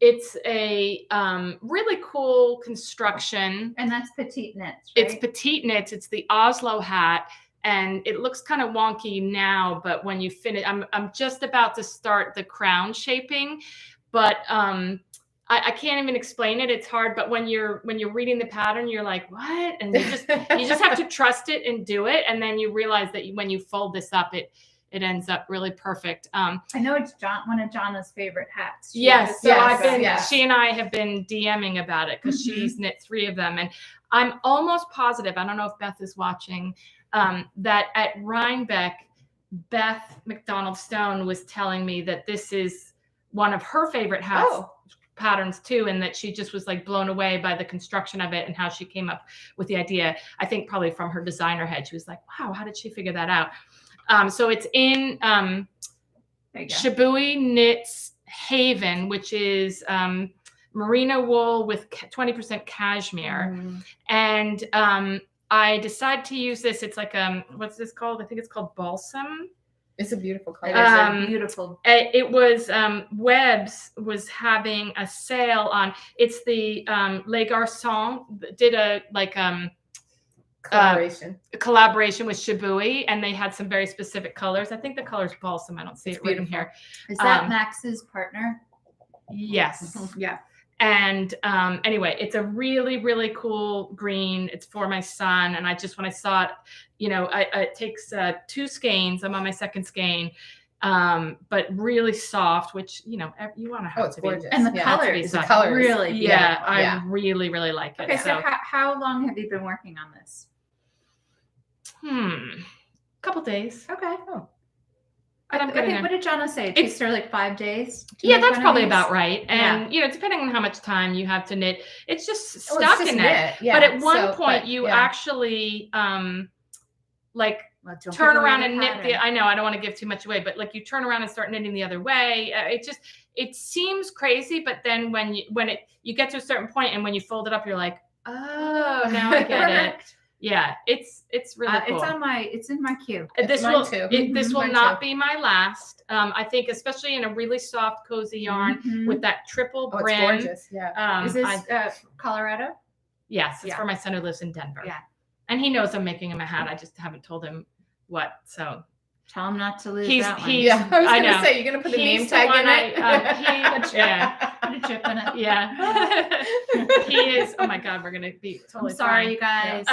It's a really cool construction. And that's petite knits, right? It's petite knits. It's the Oslo hat. And it looks kind of wonky now, but when you finish, I'm just about to start the crown shaping, but I can't even explain it. It's hard, but when you're reading the pattern, you're like, what? And you just have to trust it and do it, and then you realize that when you fold this up, it ends up really perfect. I know it's one of Jonna's favorite hats. Yes, so Yes. she and I have been DMing about it because she's knit 3 of them, and I'm almost positive. I don't know if Beth is watching. That at Rhinebeck, Beth McDonald Stone was telling me that this is one of her favorite hats patterns too, and that she just was like blown away by the construction of it and how she came up with the idea. I think probably from her designer head, she was like, wow, how did she figure that out? So it's in Shibui Knits Haven, which is merino wool with 20% cashmere. And I decided to use this. It's like what's this called? I think it's called balsam. It's a beautiful color. It is beautiful. It was Webb's was having a sale on. It's the Les Garçons did a collaboration with Shibui, and they had some very specific colors. I think the color is balsam. I don't see it written here. Is that Max's partner? Yes. Yeah. And anyway, it's a really, really cool green. It's for my son. And when I saw it, it takes 2 skeins. I'm on my 2nd skein, but really soft, which, you want to have it's to gorgeous. be. And the colors, really. Yeah, I really, really like it. Okay, so how long have you been working on this? Couple days. Okay. Oh. What did Jonna say? It takes her like 5 days? Yeah, that's probably about right. And, depending on how much time you have to knit, it's just stuck in there. Yeah. But at one point, you actually, turn around and knit I know, I don't want to give too much away, but you turn around and start knitting the other way. It seems crazy, but then when you get to a certain point and when you fold it up, you're like, oh, now I get it. Yeah, it's really cool. It's in my queue. This will not be my last. I think, especially in a really soft, cozy yarn with that triple brim. It's gorgeous. Yeah. Is this Colorado? Yes, it's for my son who lives in Denver. Yeah, and he knows I'm making him a hat. I just haven't told him what. So tell him not to lose that one. I was going to say, you're going to put the name tag in it? Put a chip in it. Yeah. He is, oh my God, we're going to be totally sorry, you guys.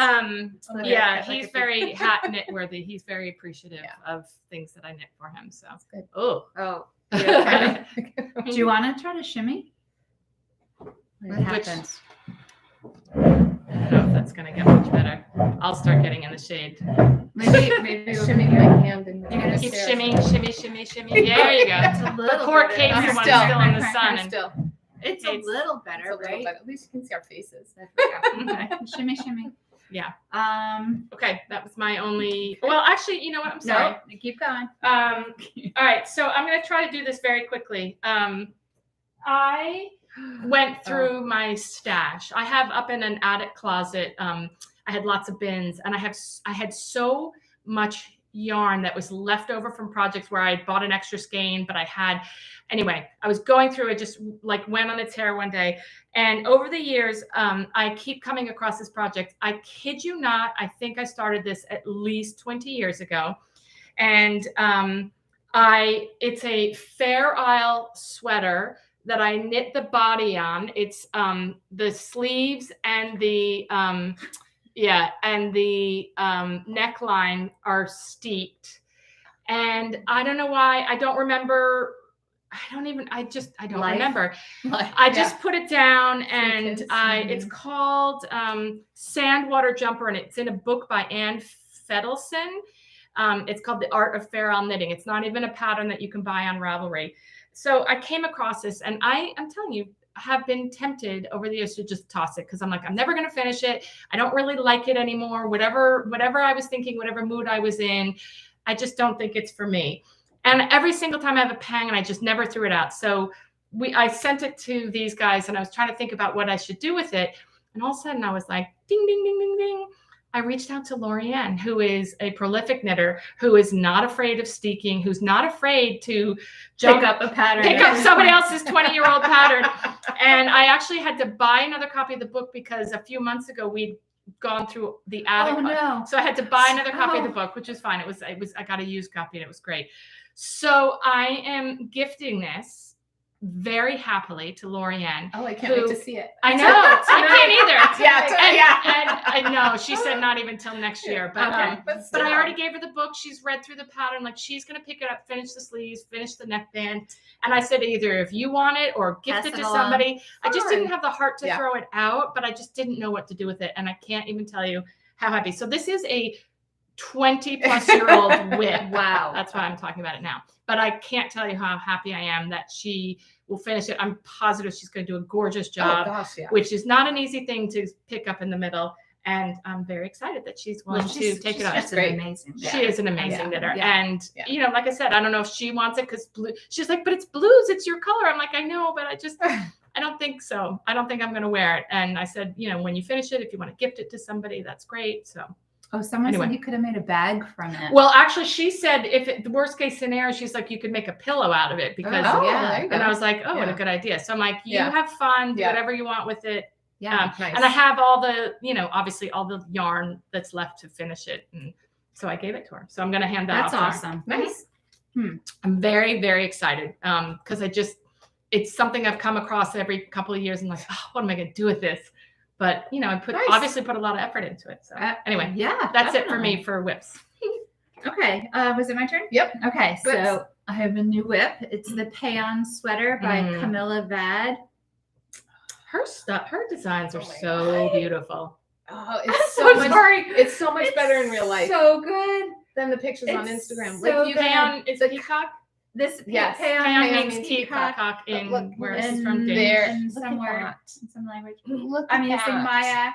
He's very hat knit worthy. He's very appreciative of things that I knit for him. So, good. Oh. Okay. Do you want to try to shimmy? What happens? I don't know if that's going to get much better. I'll start getting in the shade. Maybe shimmy my hand and you're gonna keep shimmy. Yeah, there you go. It's a little the court case one still in the sun. It's a little better, right? At least you can see our faces. Okay. Shimmy. Yeah. Okay, that was my only. Well, actually, you know what? I'm sorry. No, keep going. All right, so I'm gonna try to do this very quickly. I went through my stash. I have up in an attic closet. I had lots of bins, and I had so much yarn that was left over from projects where I had bought an extra skein, but I was going through it, just went on a tear one day. And over the years, I keep coming across this project. I kid you not, I think I started this at least 20 years ago. And it's a Fair Isle sweater that I knit the body on. It's the sleeves and the neckline are steeped. And I don't know why. I don't remember. I don't remember. I just put it down, and it's called Sandwater Jumper, and it's in a book by Ann Feitelman. It's called The Art of Fair Isle Knitting. It's not even a pattern that you can buy on Ravelry. So I came across this, and I'm telling you, have been tempted over the years to just toss it, because I'm like, I'm never going to finish it. I don't really like it anymore. Whatever I was thinking, whatever mood I was in, I just don't think it's for me. And every single time I have a pang, and I just never threw it out. So I sent it to these guys and I was trying to think about what I should do with it. And all of a sudden I was like, ding, ding, ding, ding, ding. I reached out to Lorien, who is a prolific knitter, who is not afraid of steeking, who's not afraid to pick up a pattern, pick up somebody else's 20-year-old pattern. And I actually had to buy another copy of the book because a few months ago we'd gone through the attic. Oh, no. So I had to buy another copy of the book, which is fine. I got a used copy and it was great. So I am gifting this very happily to Lorien. Oh, I can't wait to see it. I know. I can't either. Yeah. And I know she said not even till next year, but but I already gave her the book. She's read through the pattern. Like she's going to pick it up, finish the sleeves, finish the neckband. And I said either if you want it or gift it to somebody. I just didn't have the heart to throw it out, but I just didn't know what to do with it. And I can't even tell you how happy. So this is a 20-plus-year-old whip. Wow. That's why I'm talking about it now. But I can't tell you how happy I am that she will finish it. I'm positive she's going to do a gorgeous job, which is not an easy thing to pick up in the middle. And I'm very excited that she's willing to take it on. That's great. Amazing. She is an amazing knitter. Yeah. And, you know, like I said, I don't know if she wants it because blue. She's like, but it's blues. It's your color. I'm like, I know, but I don't think so. I don't think I'm going to wear it. And I said, you know, when you finish it, if you want to gift it to somebody, that's great. So. Oh, someone said you could have made a bag from it. Well, actually, she said the worst case scenario, she's like, you could make a pillow out of it because, and I was like, what a good idea. So I'm like, you have fun, do whatever you want with it. Yeah, nice. And I have all the, you know, obviously all the yarn that's left to finish it. And so I gave it to her. So I'm going to hand that off. That's awesome. Nice. I'm very, very excited because it's something I've come across every couple of years and like, what am I going to do with this? But, you know, I obviously put a lot of effort into it. So anyway, that's it for me for whips. Okay. Was it my turn? Yep. Okay. So I have a new whip. It's the Payon sweater by Camilla Vad. Her designs are so beautiful. Oh, it's so much. It's so much better in real life. So good. Than the pictures on Instagram. So like Payon is peacock. This Payon means peacock in where it's from there somewhere in some language. I'm using Mayak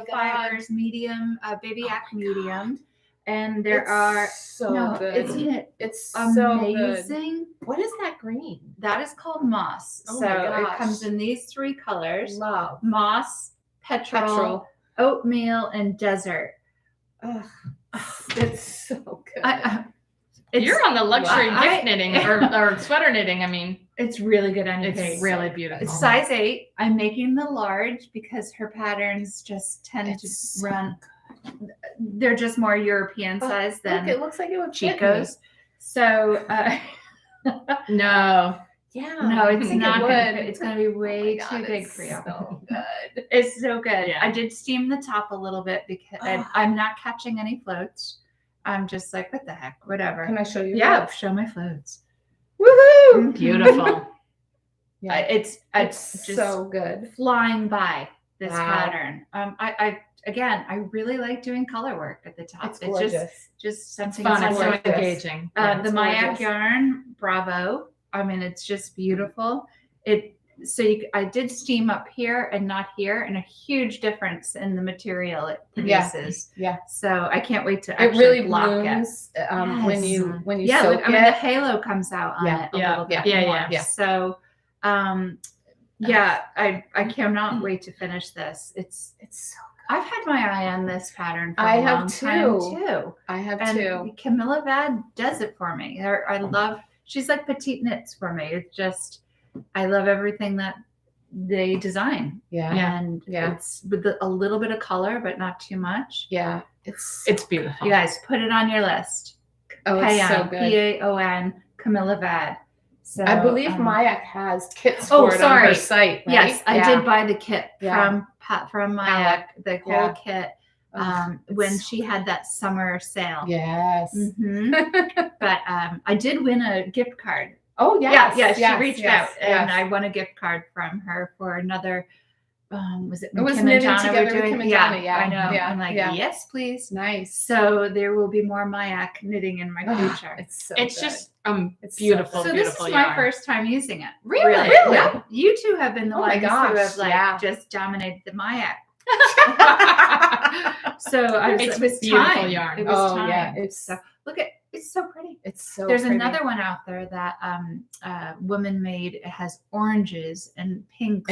fibers medium, baby yak medium, and there are good. Isn't it? It's amazing. So what is that green? That is called moss. Oh so my gosh. it comes in these three colors: love moss, petrol, oatmeal, and desert. Ugh. It's so good. You're on the luxury gift knitting or sweater knitting. I mean, it's really good on your face. It's really beautiful. It's size 8. I'm making the large because her patterns just tend to run. They're just more European size than it looks like it would Chico's. So no, it's not good. It's going to be way too big for you. So good. It's so good. Yeah. I did steam the top a little bit because I'm not catching any floats. I'm just like, what the heck, whatever. Can I show you? Yeah, show my floats. Woohoo! Beautiful. It's just so good. Flying by this pattern. I really like doing color work at the top. It's gorgeous. Just something fun. It's so engaging. The Mayak yarn, bravo. I mean, it's just beautiful. I did steam up here and not here, and a huge difference in the material it produces. Yeah. So I can't wait to it actually really block blooms when you soak I mean, it. the halo comes out on it a little bit more. Yeah. So, I cannot wait to finish this. It's so good. I've had my eye on this pattern for a long time too. I have and Camilla Vad does it for me. I love. She's like petite knits for me. It's just. I love everything that they design. It's with a little bit of color, but not too much. Yeah. It's beautiful. You guys put it on your list. Oh, it's so good. Payon, Camilla Vad. So I believe Mayak has kits for it on her site. Right? Yes, I did buy the kit from Mayak, the whole kit. When she had that summer sale. Yes. But I did win a gift card. Oh yeah. She reached out and I won a gift card from her for another. Was it? It was Kim knitted and Jana together with Kim and Jana. Yeah, I know. Yeah, I'm like, yes, please. Nice. So there will be more Mayak knitting in my future. It's just beautiful. So this is yarn. my first time using it. Really? Yeah. You two have been the ones who have just dominated the Mayak. So it was beautiful time. yarn. It was time. Yeah, so look at It's so pretty. It's so There's pretty. another one out there that woman made. It has oranges and pinks.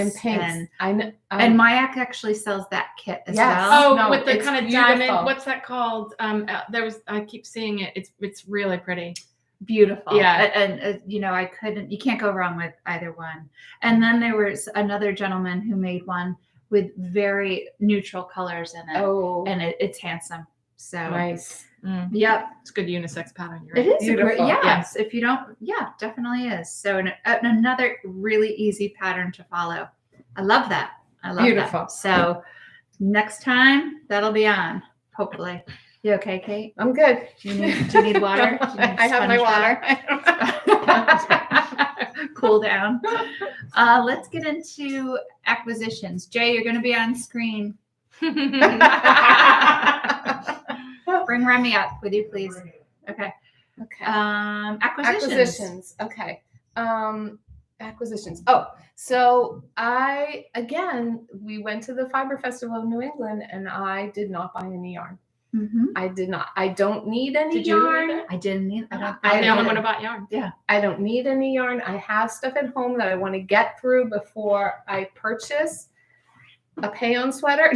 I know. And Mayak actually sells that kit as Yes. well. Oh, No, with the it's kind of beautiful. diamond. What's that called? I keep seeing it. It's really pretty. Beautiful. Yeah. And you know, you can't go wrong with either one. And then there was another gentleman who made one with very neutral colors in it. Oh, And it's handsome. So nice. Yep. It's a good unisex pattern. You're It right. is a great, Beautiful. yes. If you don't, definitely is. So another really easy pattern to follow. I love that. I love Beautiful. that. So next time that'll be on, hopefully. You okay, Kate? I'm good. Do you need water? Do you need I have my water. Cool down. Let's get into acquisitions. Jay, you're going to be on screen. Bring Remy up with you, please. Okay. Okay. Acquisitions. Okay. Acquisitions. Oh, so we went to the Fiber Festival of New England and I did not buy any yarn. Mm-hmm. I did not. I don't need any Did you yarn. either? I didn't need. I'm the only one about yarn. Yeah. I don't need any yarn. I have stuff at home that I want to get through before I purchase a pay-on sweater.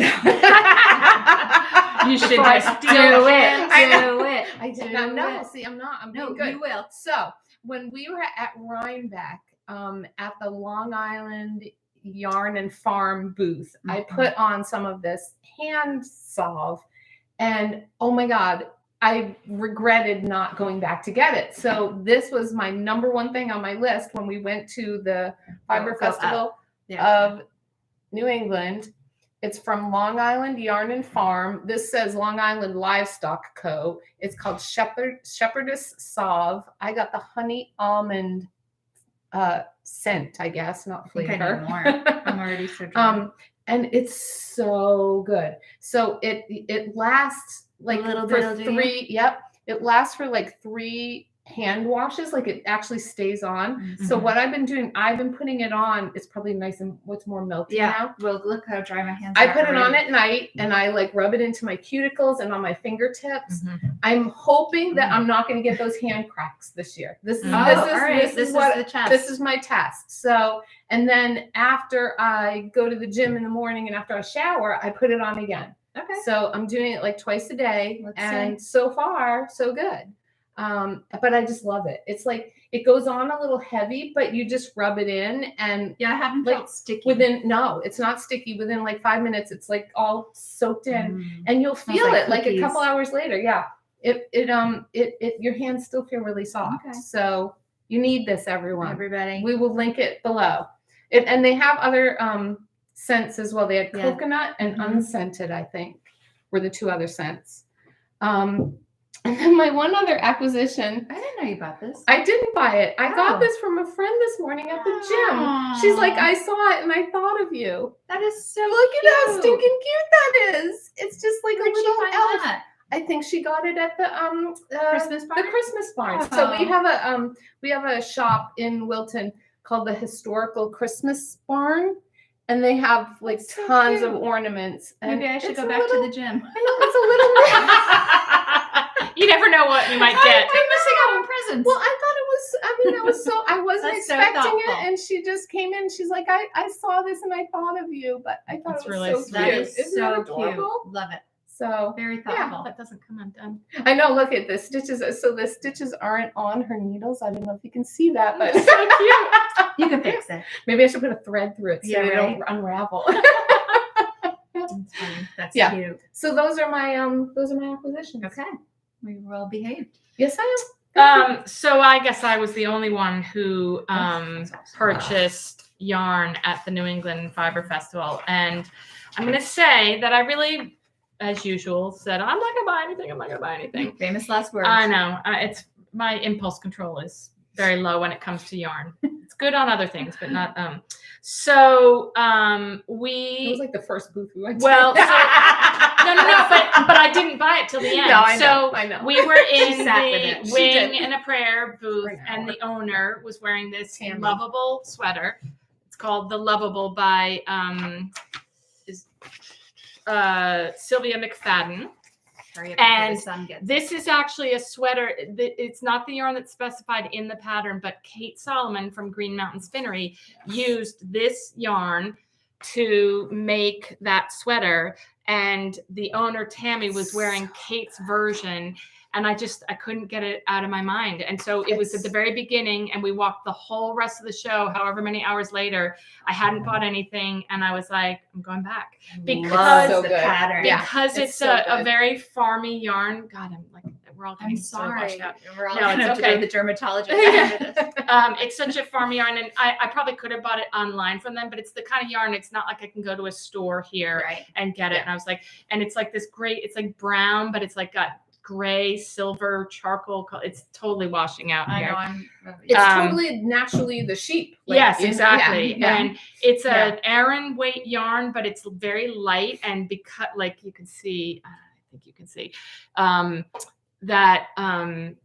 You should Before I just do it. I did not know. See, I'm not. I'm being good. You will. So when we were at Rhinebeck, at the Long Island Yarn and Farm booth, I put on some of this hand salve, and oh my God, I regretted not going back to get it. So this was my number one thing on my list when we went to the Fiber Festival of New England. It's from Long Island Yarn and Farm. This says Long Island Livestock Co. It's called Shepherdess Salve. I got the honey almond scent, I guess, not flavor. I need more. I'm already so drunk. And it's so good. So it lasts like A little for bit, three. Yep, it lasts for like 3 hand washes. Like it actually stays on. Mm-hmm. So what I've been doing, I've been putting it on. It's probably nice and what's more melty now. Well, look how dry my hands I are. put it on at night and I like rub it into my cuticles and on my fingertips. Mm-hmm. I'm hoping that I'm not going to get those hand cracks this year. This is the test. This is my test. So, and then after I go to the gym in the morning and after I shower, I put it on again. Okay. So I'm doing it like twice a day. Let's and see. so far, so good. But I just love it. It's like, it goes on a little heavy, but you just rub it in and I haven't like felt sticky. no, it's not sticky. Within like 5 minutes, it's like all soaked in and you'll feel like it like a cookies. couple hours later. Yeah. Your hands still feel really soft. Okay. So you need this, everyone. Everybody. We will link it below. And they have other scents as well. They had coconut and unscented, I think, were the 2 other scents. And then my one other acquisition. I didn't know you bought this. I didn't buy it. I got Oh. this from a friend this morning at the gym. She's like, I saw it and I thought of you. That is so Look cute. at how stinking cute that is. It's just like Where'd a she little find elf. that? I think she got it at the Christmas barn? The Christmas barn. Oh. So we have a shop in Wilton called the Historical Christmas Barn, and they have like That's so tons cute. of ornaments. And Maybe I should it's go a back little- to the gym. I know it's a little. You never know what you might get. I'm missing out on presents. Well, I wasn't That's so expecting it. thoughtful. And she just came in. She's like, I saw this and I thought of you, but I thought That's it was really so sweet. That cute. is Isn't so that cute. adorable? Love it. So Very thoughtful. That doesn't come undone. I know, look at the stitches. So the stitches aren't on her needles. I don't know if you can see that, but It's so cute. You can fix it. maybe I should put a thread through it so Yeah, they right. don't unravel. That's funny. That's Yeah. cute. So those are my acquisitions. Okay. We well behaved. Yes, I am. So I guess I was the only one who That's awesome. purchased yarn at the New England Fiber Festival. And I'm going to say that I really, as usual, said, I'm not going to buy anything. I'm not going to buy anything. Famous last words. I know. It's my impulse control is very low when it comes to yarn. It's good on other things, but not. So It we. was like the first booth we went to. Well, no, but I didn't buy it till the end. No, I know, so I know. we were in sat with it. the She wing did. and a prayer booth, For an and the owner was wearing this Tammy. lovable sweater. It's called the Lovable by Sylvia McFadden, Hurry up And before the sun gets this is actually a sweater. It's not the yarn that's specified in the pattern, but Kate Solomon from Green Mountain Spinnery used this yarn to make that sweater. And the owner, Tammy, was wearing Kate's version. And I couldn't get it out of my mind. And so it was at the very beginning, and we walked the whole rest of the show, however many hours later. I hadn't bought anything, and I was like, I'm going back. Because the pattern. Because it's a very farmy yarn. God, I'm like, we're all getting so washed out. We're all No, going to it's have to okay. go to the dermatologist after this. It's such a farmy yarn, and I probably could have bought it online from them, but it's the kind of yarn, it's not like I can go to a store here and get it. And I was like, and it's like this great, it's like brown, but it's like got gray, silver, charcoal. It's totally washing out here. I know. It's totally naturally the sheep. Yes, exactly. Yeah. And it's an Aran weight yarn, but it's very light. And because, like you can see, I think you can see that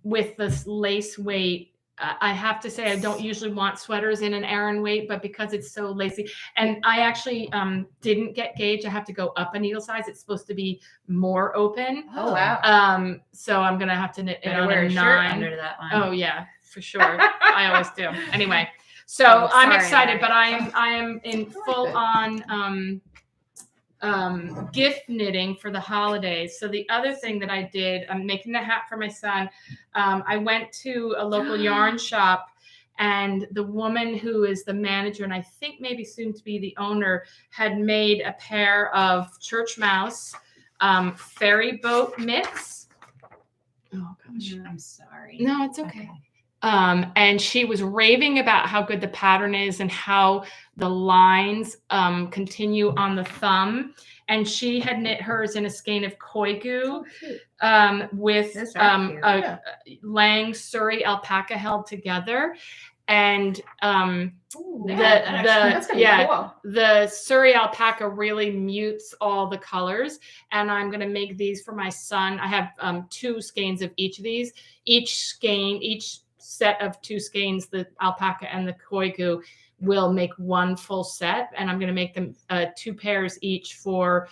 with this lace weight, I have to say, I don't usually want sweaters in an Aran weight, but because it's so lacy, and I actually didn't get gauge. I have to go up a needle size. It's supposed to be more open. Oh, wow. So I'm going to have to knit it on wear a a 9. shirt under that one. Oh yeah, for sure. I always do. Anyway, so I'm excited, but I am in full on gift knitting for the holidays. So the other thing that I did, I'm making a hat for my son. I went to a local yarn shop, and the woman who is the manager, and I think maybe soon to be the owner, had made a pair of church mouse ferry boat mitts. Oh gosh, I'm sorry. no, it's okay. And she was raving about how good the pattern is and how the lines continue on the thumb. And she had knit hers in a skein of koigu with a Lang Surrey alpaca held together. And the Surrey alpaca really mutes all the colors. And I'm going to make these for my son. I have 2 skeins of each of these. Each set of 2 skeins, the alpaca and the koigu, will make one full set, and I'm going to make them 2 pairs each for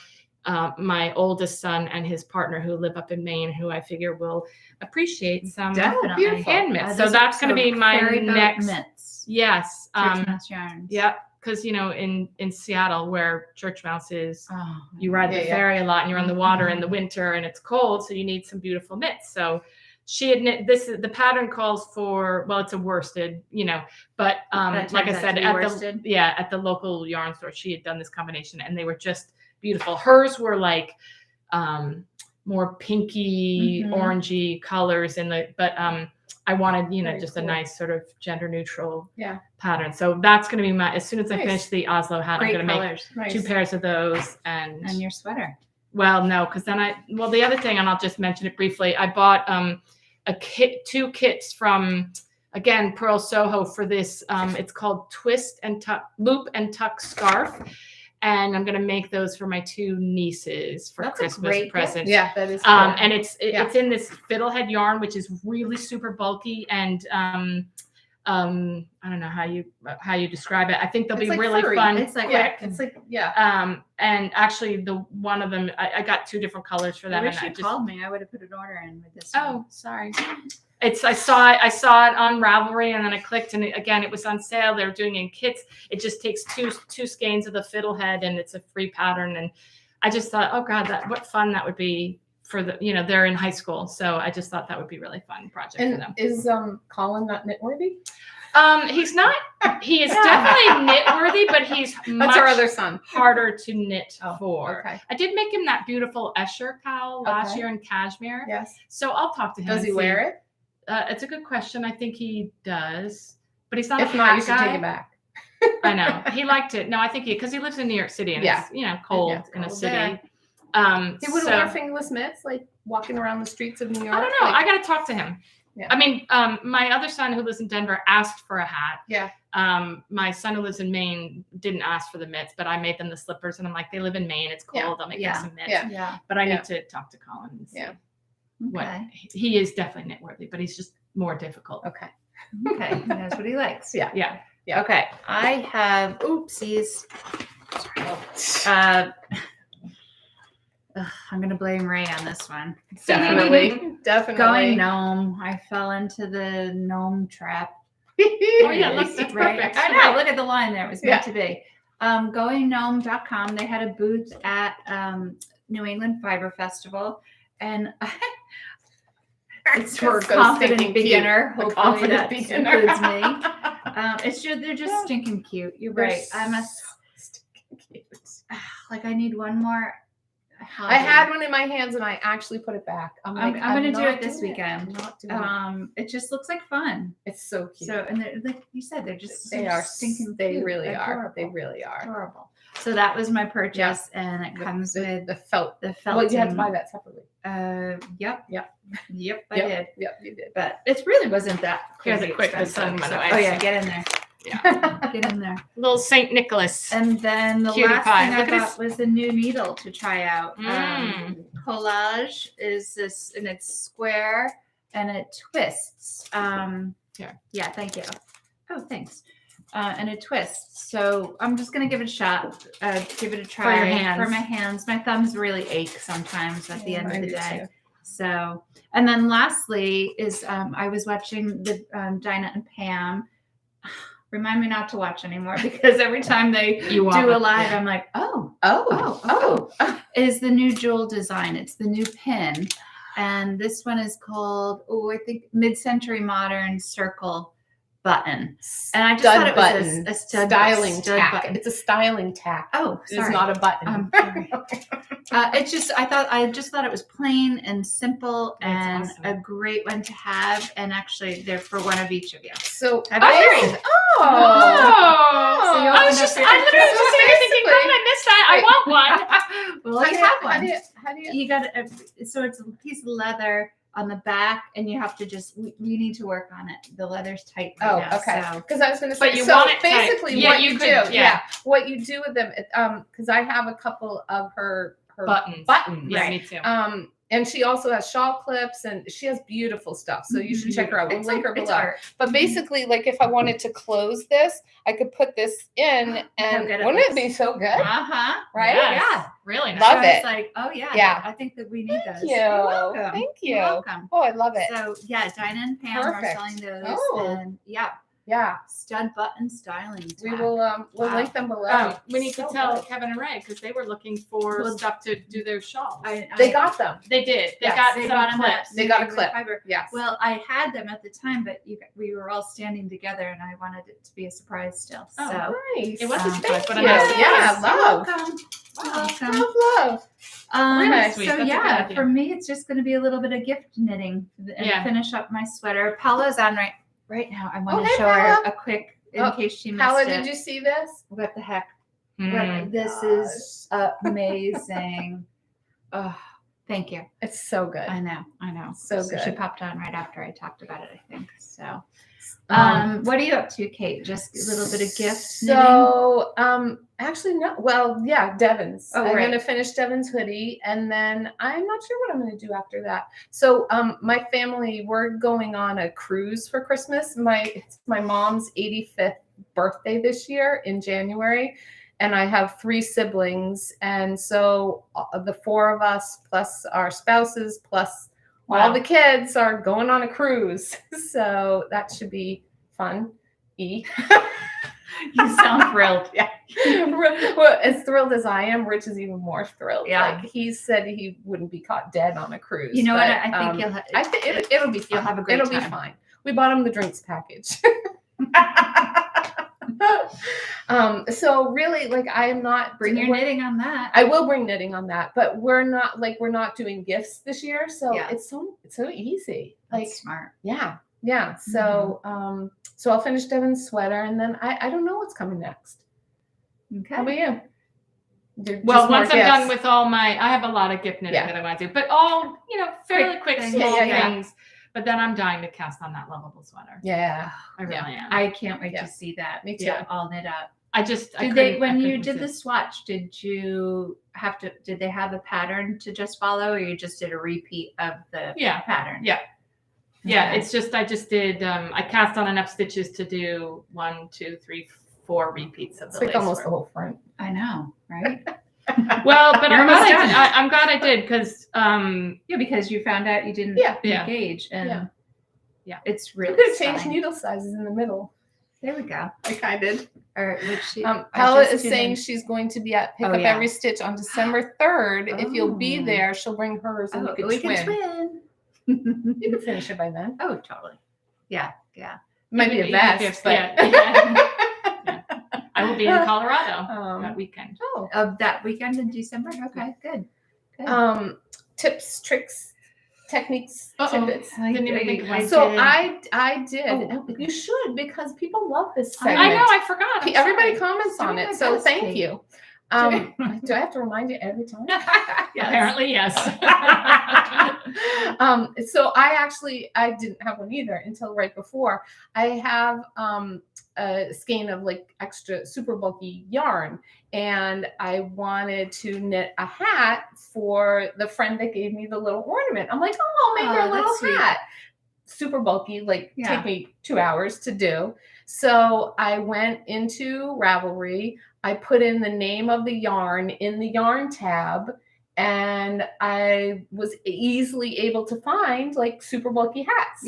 my oldest son and his partner who live up in Maine, who I figure will appreciate some hand mitts. So that's going to be my next mitts. Yes, church mouse yarns. Yeah, because in Seattle, where church mouse is, you ride the ferry a lot, and you're on the water in the winter, and it's cold, so you need some beautiful mitts. So she had knit this. The pattern calls for, well, it's a worsted, but like I said, at the local yarn store, she had done this combination, and they were just beautiful. Hers were like more pinky, orangey colors but I wanted, just a nice sort of gender neutral pattern. So that's going to be as soon as I finish the Oslo hat, I'm going to make 2 pairs of those and your sweater. Well, no, because then the other thing, and I'll just mention it briefly, I bought 2 kits from, again, Pearl Soho for this. It's called Loop and Tuck Scarf. And I'm going to make those for my 2 nieces for Christmas presents. Yeah, that is. And it's in this fiddlehead yarn, which is really super bulky, and I don't know how you describe it. I think they'll be like really furry. fun. It's like quick. And actually, the one of them, I got 2 different colors for them. I wish you called me. I would have put an order in with this. Oh, sorry. I saw it on Ravelry, and then I clicked, and it was on sale. They were doing it in kits. It just takes two skeins of the fiddlehead, and it's a free pattern. And I just thought, oh God, what fun that would be for they're in high school. So I just thought that would be a really fun project for them. Is Colin not knitworthy? He's not. He is definitely knitworthy, but he's That's our other son. harder to knit for. Okay. I did make him that beautiful Escher cowl last year in Cashmere. Yes. So I'll talk to him. Does he wear it? It's a good question. I think he does, but he's not. If not, you should take it back. I know he liked it. No, I think because he lives in New York City and it's cold in a city. He wouldn't wear fingerless mitts, like walking around the streets of New York. I don't know. I got to talk to him. Yeah. I mean, my other son who lives in Denver asked for a hat. Yeah. My son who lives in Maine didn't ask for the mitts, but I made them the slippers, and I'm like, they live in Maine. It's cold. I'll make them some mitts. Yeah. But I need to talk to Colin and see what he is definitely knitworthy, but he's just more difficult. Okay. He knows what he likes. Yeah. Okay. I have oopsies. Sorry. I'm gonna blame Ray on this one. Definitely. Going gnome. I fell into the gnome trap. Oh yeah, look, that's Right? perfect. I know. Look at the line there. It was meant to be. Goinggnome.com. They had a booth at New England Fiber Festival, and it's for a confident beginner. Hopefully that includes me. They're just stinking cute. You're right. I must. So stinking cute. Like I need one more. Hobby. I had one in my hands and I actually put it back. I'm gonna do it this weekend. I'm not doing it just looks like fun. It's so cute. So and like you said, they're just they are stinking. They cute. really Adorable. are. They really are Adorable. So that was my purchase, and it comes with the felt. The felt. Well, you have to buy that separately. Yep. I did. Yep, you did. But it really wasn't that. Here's crazy a quick expensive. by the way. Oh yeah, get in there. Yeah. Get in there. Little Saint Nicholas. And then the Cutie last pie. thing I Look at got was a new needle to try out. Collage is this, and it's square and it twists. Yeah, thank you. Oh, thanks. And it twists. So I'm just gonna give it a shot. Give it a try For your hands. For my hands. My thumbs really ache sometimes at the end of the day. Too. So, and then lastly is I was watching the Dinah and Pam. Remind me not to watch anymore because every time they do a live, I'm like, is the new jewel design. It's the new pin. And this one is called, I think Mid-Century Modern Circle Button. And I just thought it was a styling tack. button. It's a styling tack. Oh, sorry. It's not a button. I just thought it was plain and simple and awesome. a great one to have. And actually, they're for one of each of you. So I literally was just thinking, how did I miss that? I want one. Well, you have one. How do you? You got so it's a piece of leather on the back, and you have to we need to work on it. The leather's tight right now. Okay. So. Because I was going to say, But you want it tight. basically Yeah, what you you could- do, yeah. what you do with them, because I have a couple of her Buttons. buttons. Yeah, me too. And she also has shawl clips, and she has beautiful stuff. So you should check her out. We'll link her below. But basically, like if I wanted to close this, I could put this in, and wouldn't it be so good? Right? Yes. Yeah. Really nice. Love So it. it's like, oh yeah, Yeah. I think that we need those. Thank you. You're welcome. Thank you. You're welcome. Oh, I love it. So yeah, Dinah and Pam are Perfect. selling those, Oh. and yeah, Yeah. stud button styling. We tack. will we'll Wow. link them below. Oh, we need to So tell good. Kevin and Ray because they were looking for Well, stuff to do their shawls. They got them. They did. They Yes, got They some got 'em clips. They got a New clip. Fiber. Yes. Well, I had them at the time, but we were all standing together, and I wanted it to be a surprise still. Oh, So nice. It was a Thank surprise, but a you. nice Yeah, surprise. love. welcome. Welcome. Love. Really sweet. So That's a good yeah, idea. for me, it's just going to be a little bit of gift knitting and Yeah. finish up my sweater. Paula's on right now. I want Oh, to hey, show her Paula. a quick in Oh, case she missed Paula, it. did you see this? What the heck? Mm. This is amazing. Oh, thank you. It's so good. I know. So She good. popped on right after I talked about it, I think. So, Um, what are you up to, Kate? Just a little bit of gift knitting? So, actually, no. Well, yeah, Devon's. Oh, I'm right. going to finish Devon's hoodie, and then I'm not sure what I'm going to do after that. So, my family, we're going on a cruise for Christmas. It's my mom's 85th birthday this year in January, and I have 3 siblings, and so the 4 of us plus our spouses plus all the kids are going on a cruise. So that should be fun. You sound thrilled. Yeah. Well, as thrilled as I am, Rich is even more thrilled. Yeah. Like he said he wouldn't be caught dead on a cruise. You know but, what? I think you'll. I think it'll be fun. You'll have a great It'll be time. fine. We bought him the drinks package. So really, like I am not Bring your knitting on that. I will bring knitting on that, but we're not doing gifts this year, so Yeah. it's so easy. That's Like smart. yeah. So so I'll finish Devon's sweater, and then I don't know what's coming next. Okay. How about you? Well, once I'm done with all I have a lot of gift knitting Yeah. that I want to do, but all, fairly quick, things. small Yeah. things. But then I'm dying to cast on that lovable sweater. Yeah. I really am. I can't wait Yeah. to see that. Me too. Yeah, all knit up. When you did the swatch, did they have a pattern to just follow, or you just did a repeat of the pattern? Yeah. Yeah, Okay. it's just I just did I cast on enough stitches to do 1, 2, 3, 4 repeats of It's the like lace almost the work. whole front. I know, right? Well, but You're almost done. I'm glad I did because because you found out you didn't engage, and it's really. You could have changed needle sizes in the middle. There we go. Like I did. Or which she, Paula is saying she's going to be at Pick Up Every Stitch on December 3rd. If you'll be there, she'll bring hers and we can twin. You can finish it by then. Oh, totally. Yeah. It might be a vest, but I will be in Colorado that weekend. That weekend in December. Okay, good. Tips, tricks, techniques, tidbits. Didn't even think about it. So I did. You should, because people love this segment. I know. I forgot. Everybody comments on it, so thank you. Do I have to remind you every time? Apparently, yes. So I didn't have one either until right before. I have a skein of like extra super bulky yarn, and I wanted to knit a hat for the friend that gave me the little ornament. I'm like, I'll make her a little hat. Super bulky, take me 2 hours to do. So I went into Ravelry. I put in the name of the yarn in the yarn tab, and I was easily able to find like super bulky hats.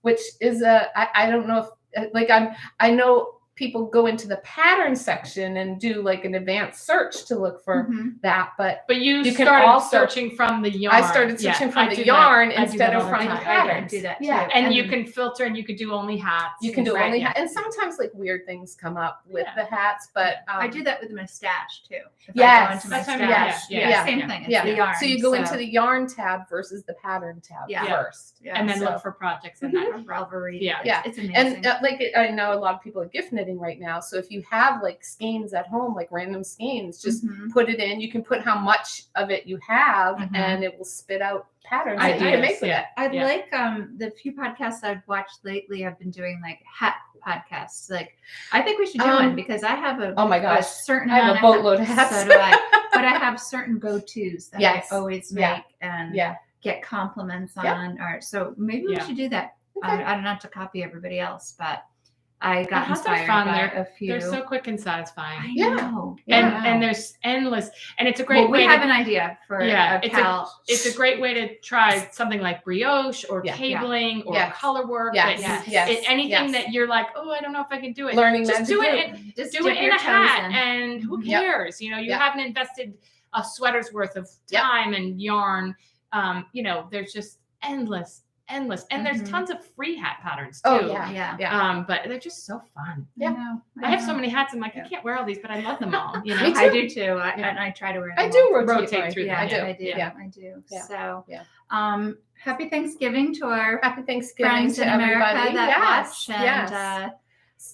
Which is I don't know if I know people go into the pattern section and do like an advanced search to look for that, but you can started also searching from the yarn. I started searching from the yarn instead of from the I patterns. do that too. And you can filter, and you could do only hats. You can do only hats, and sometimes like weird things come up with the hats, but I do that with the mustache too. Yes, same thing. It's the yarn. So you go into the yarn tab versus the pattern tab first, and then look for projects in that Ravelry. It's amazing. And I know a lot of people are gift knitting right now, so if you have like skeins at home, like random skeins, just put it in. You can put how much of it you have, and it will spit out patterns that you can make with it. I like the few podcasts I've watched lately. I've been doing like hat podcasts. Like I think we should do one, because I have a certain I have a boatload of hats. So do I. But I have certain go-tos that I always make and get compliments on. Or so maybe we should do that. Okay. I don't have to copy everybody else, but I got hats inspired are fun. by a few. They're so quick and satisfying. I know. And there's endless, and it's a great way. We have an idea for it's a great way to try something like brioche or cabling or color work. Anything that you're like, oh, I don't know if I can do it. Learning just do it. Just do it in a hat, and who cares? You haven't invested a sweater's worth of time and yarn. There's just endless, and there's tons of free hat patterns too. But they're just so fun. I have so many hats. I'm like, I can't wear all these, but I love them all. I do too. And I try to wear them. I do rotate through them. I do. So, happy Thanksgiving to our friends in America that watch and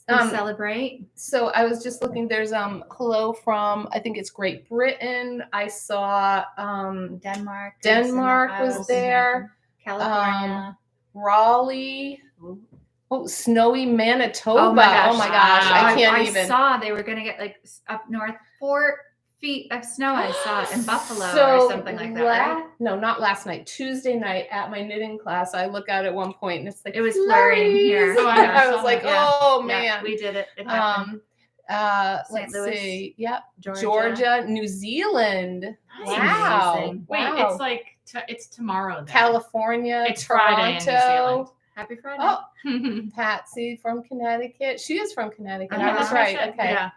we celebrate. So I was just looking. There's hello from, I think it's Great Britain. I saw Denmark. Denmark was there. California, Raleigh, snowy Manitoba. Oh my gosh, I saw they were gonna get like up north 4 feet of snow. I saw in Buffalo or something like that. Right? No, not last night. Tuesday night at my knitting class, I look out at one point and it's like it was flurrying here. So I was like, oh man, we did it. It happened. Let's see. Yep. Georgia, New Zealand. Wow. Wait, it's like it's tomorrow. Then. California, it's Toronto. Friday in New Zealand. Happy Friday. Oh, Patsy from Connecticut. She is from Connecticut. I was right. Okay. Yeah.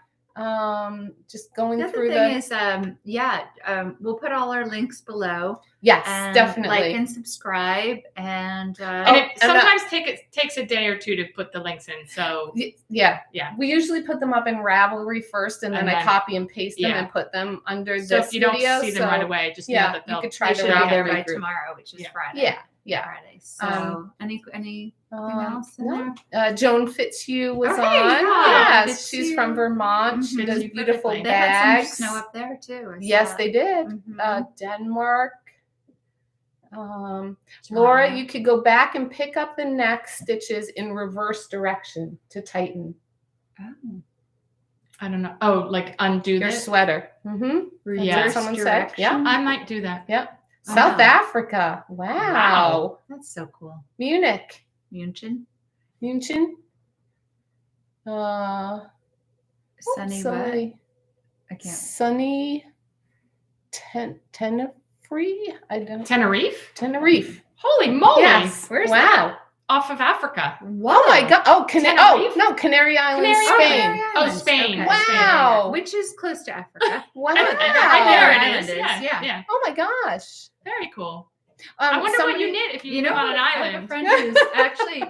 Just going the through thing is, we'll put all our links below. Yes, and definitely. Like and subscribe, and it sometimes takes a day or two to put the links in. So yeah. We usually put them up in Ravelry first, and then I copy and paste them and put them under so this if you don't video. see them right away, just know that you could try to be there by tomorrow, which is Friday. Friday. So anything else in there? Joan Fitzhugh was on. Yes, she's from Vermont. She does beautiful bags. They had some snow up there too. Yes, they did. Denmark. Laura, you could go back and pick up the neck stitches in reverse direction to tighten. Oh. I don't know. Oh, like undo your sweater. Yeah, someone said. Yeah, I might do that. Yep. South Africa. Wow. That's so cool. Munich. Munchen. Sunny. Sunny what? I can't. Sunny. Tenerife. I don't. Tenerife. Holy moly! Yes. Where's that? Off of Africa. Oh my God! Oh, Tenerife? no, Canary Islands, Canary Spain. Canary Oh, Islands. Spain. Okay. Wow. Spain, yeah. Which is close to Africa. Wow! I know Island it is. is, Yeah. yeah. Oh my gosh! Very cool. I wonder what you knit if you live on an I have a island. friend who's actually.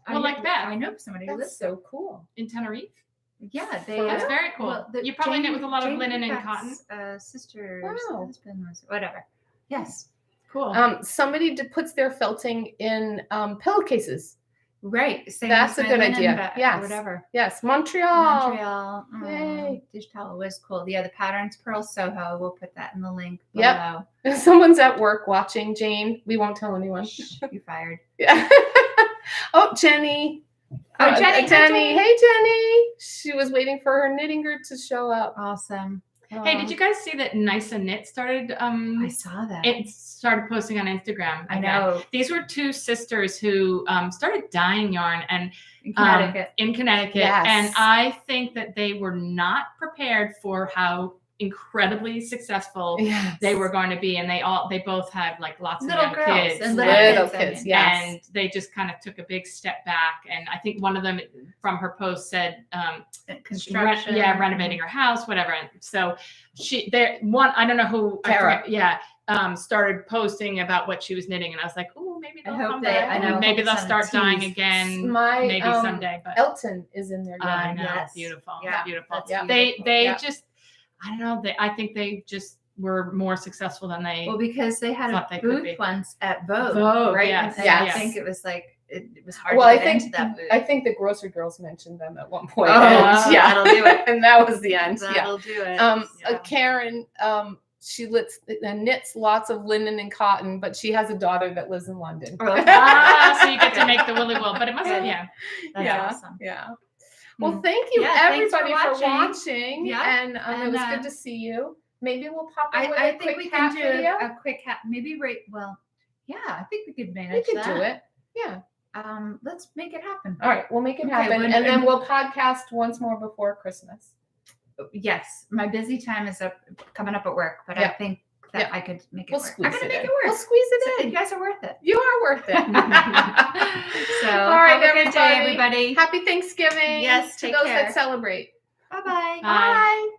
Well, like that. I know somebody who That's lives so cool. In Tenerife. Yeah, they. That's very cool. Well, You probably knit with a lot of linen and Beck's, cotton. Sister's Wow. husband was whatever. Yes. Cool. Somebody puts their felting in pillowcases. Right. Same That's as a my good linen idea. bag, Yes. Whatever. Yes, Montreal. Montreal. Yay. Digital was cool. Yeah, the pattern's Pearl Soho. We'll put that in the link Yep. below. If someone's at work watching, Jane, we won't tell anyone. Shh, you fired. Yeah. Oh, Jenny. Oh, Jenny. Hi, Jenny. Hey, Jenny. She was waiting for her knitting group to show up. Awesome. Hey, did you guys see that Nice and Knit started? I saw that. It started posting on Instagram. I again. know. These were two sisters who started dyeing yarn and In Connecticut. Yes. and I think that they were not prepared for how incredibly successful Yes. they were going to be, and they both had like lots of Little young girls kids. and Little kids, I kids, mean. yes. And they just kind of took a big step back. And I think one of them from her post said, Construction. renovating her house, whatever. And so I don't know who, Tara. started posting about what she was knitting, and I was like, oh, maybe I they'll hope come they- back. I know, Maybe hope they'll it's on start the dyeing tees. again, My maybe someday. But Elton is in there. I yarn. know, Yes. beautiful, Yeah, beautiful. that's They beautiful. Yeah. just, I don't know. I think they just were more successful than they. Well, because they had Thought a they could be. booth once at Vogue, Vogue, right? yes, And yes. I think it was like it was hard Well, to I get think into that booth. I think the grocery girls mentioned them at one point. Oh, and, yeah, that'll do it. And that was the end. That'll do it. Yeah. Karen, she knits lots of linen and cotton, but she has a daughter that lives in London. Oh, okay. So you get to make the willy wool, but it must, Good. yeah. That's yeah. awesome. Yeah. Well, thank you Yeah, thanks for everybody for watching. watching. Yeah. And, it And, was good to see you. Maybe we'll pop in with I a think quick we cat can do video. a quick hat. Maybe yeah, I think we could We manage could that. do it. Yeah. Let's make it happen. All right, we'll make it Okay, happen, when- and then we'll podcast once more before Christmas. Yes, my busy time is coming up at work, but I Yeah. think that Yeah. I could make it We'll work. squeeze I'm gonna it make in. it work. We'll squeeze it You in. guys are worth it. You are worth it. So, All right, have a good day, everybody. everybody. Happy Thanksgiving. Yes, to take those care. that celebrate. Bye-bye. Bye. Bye.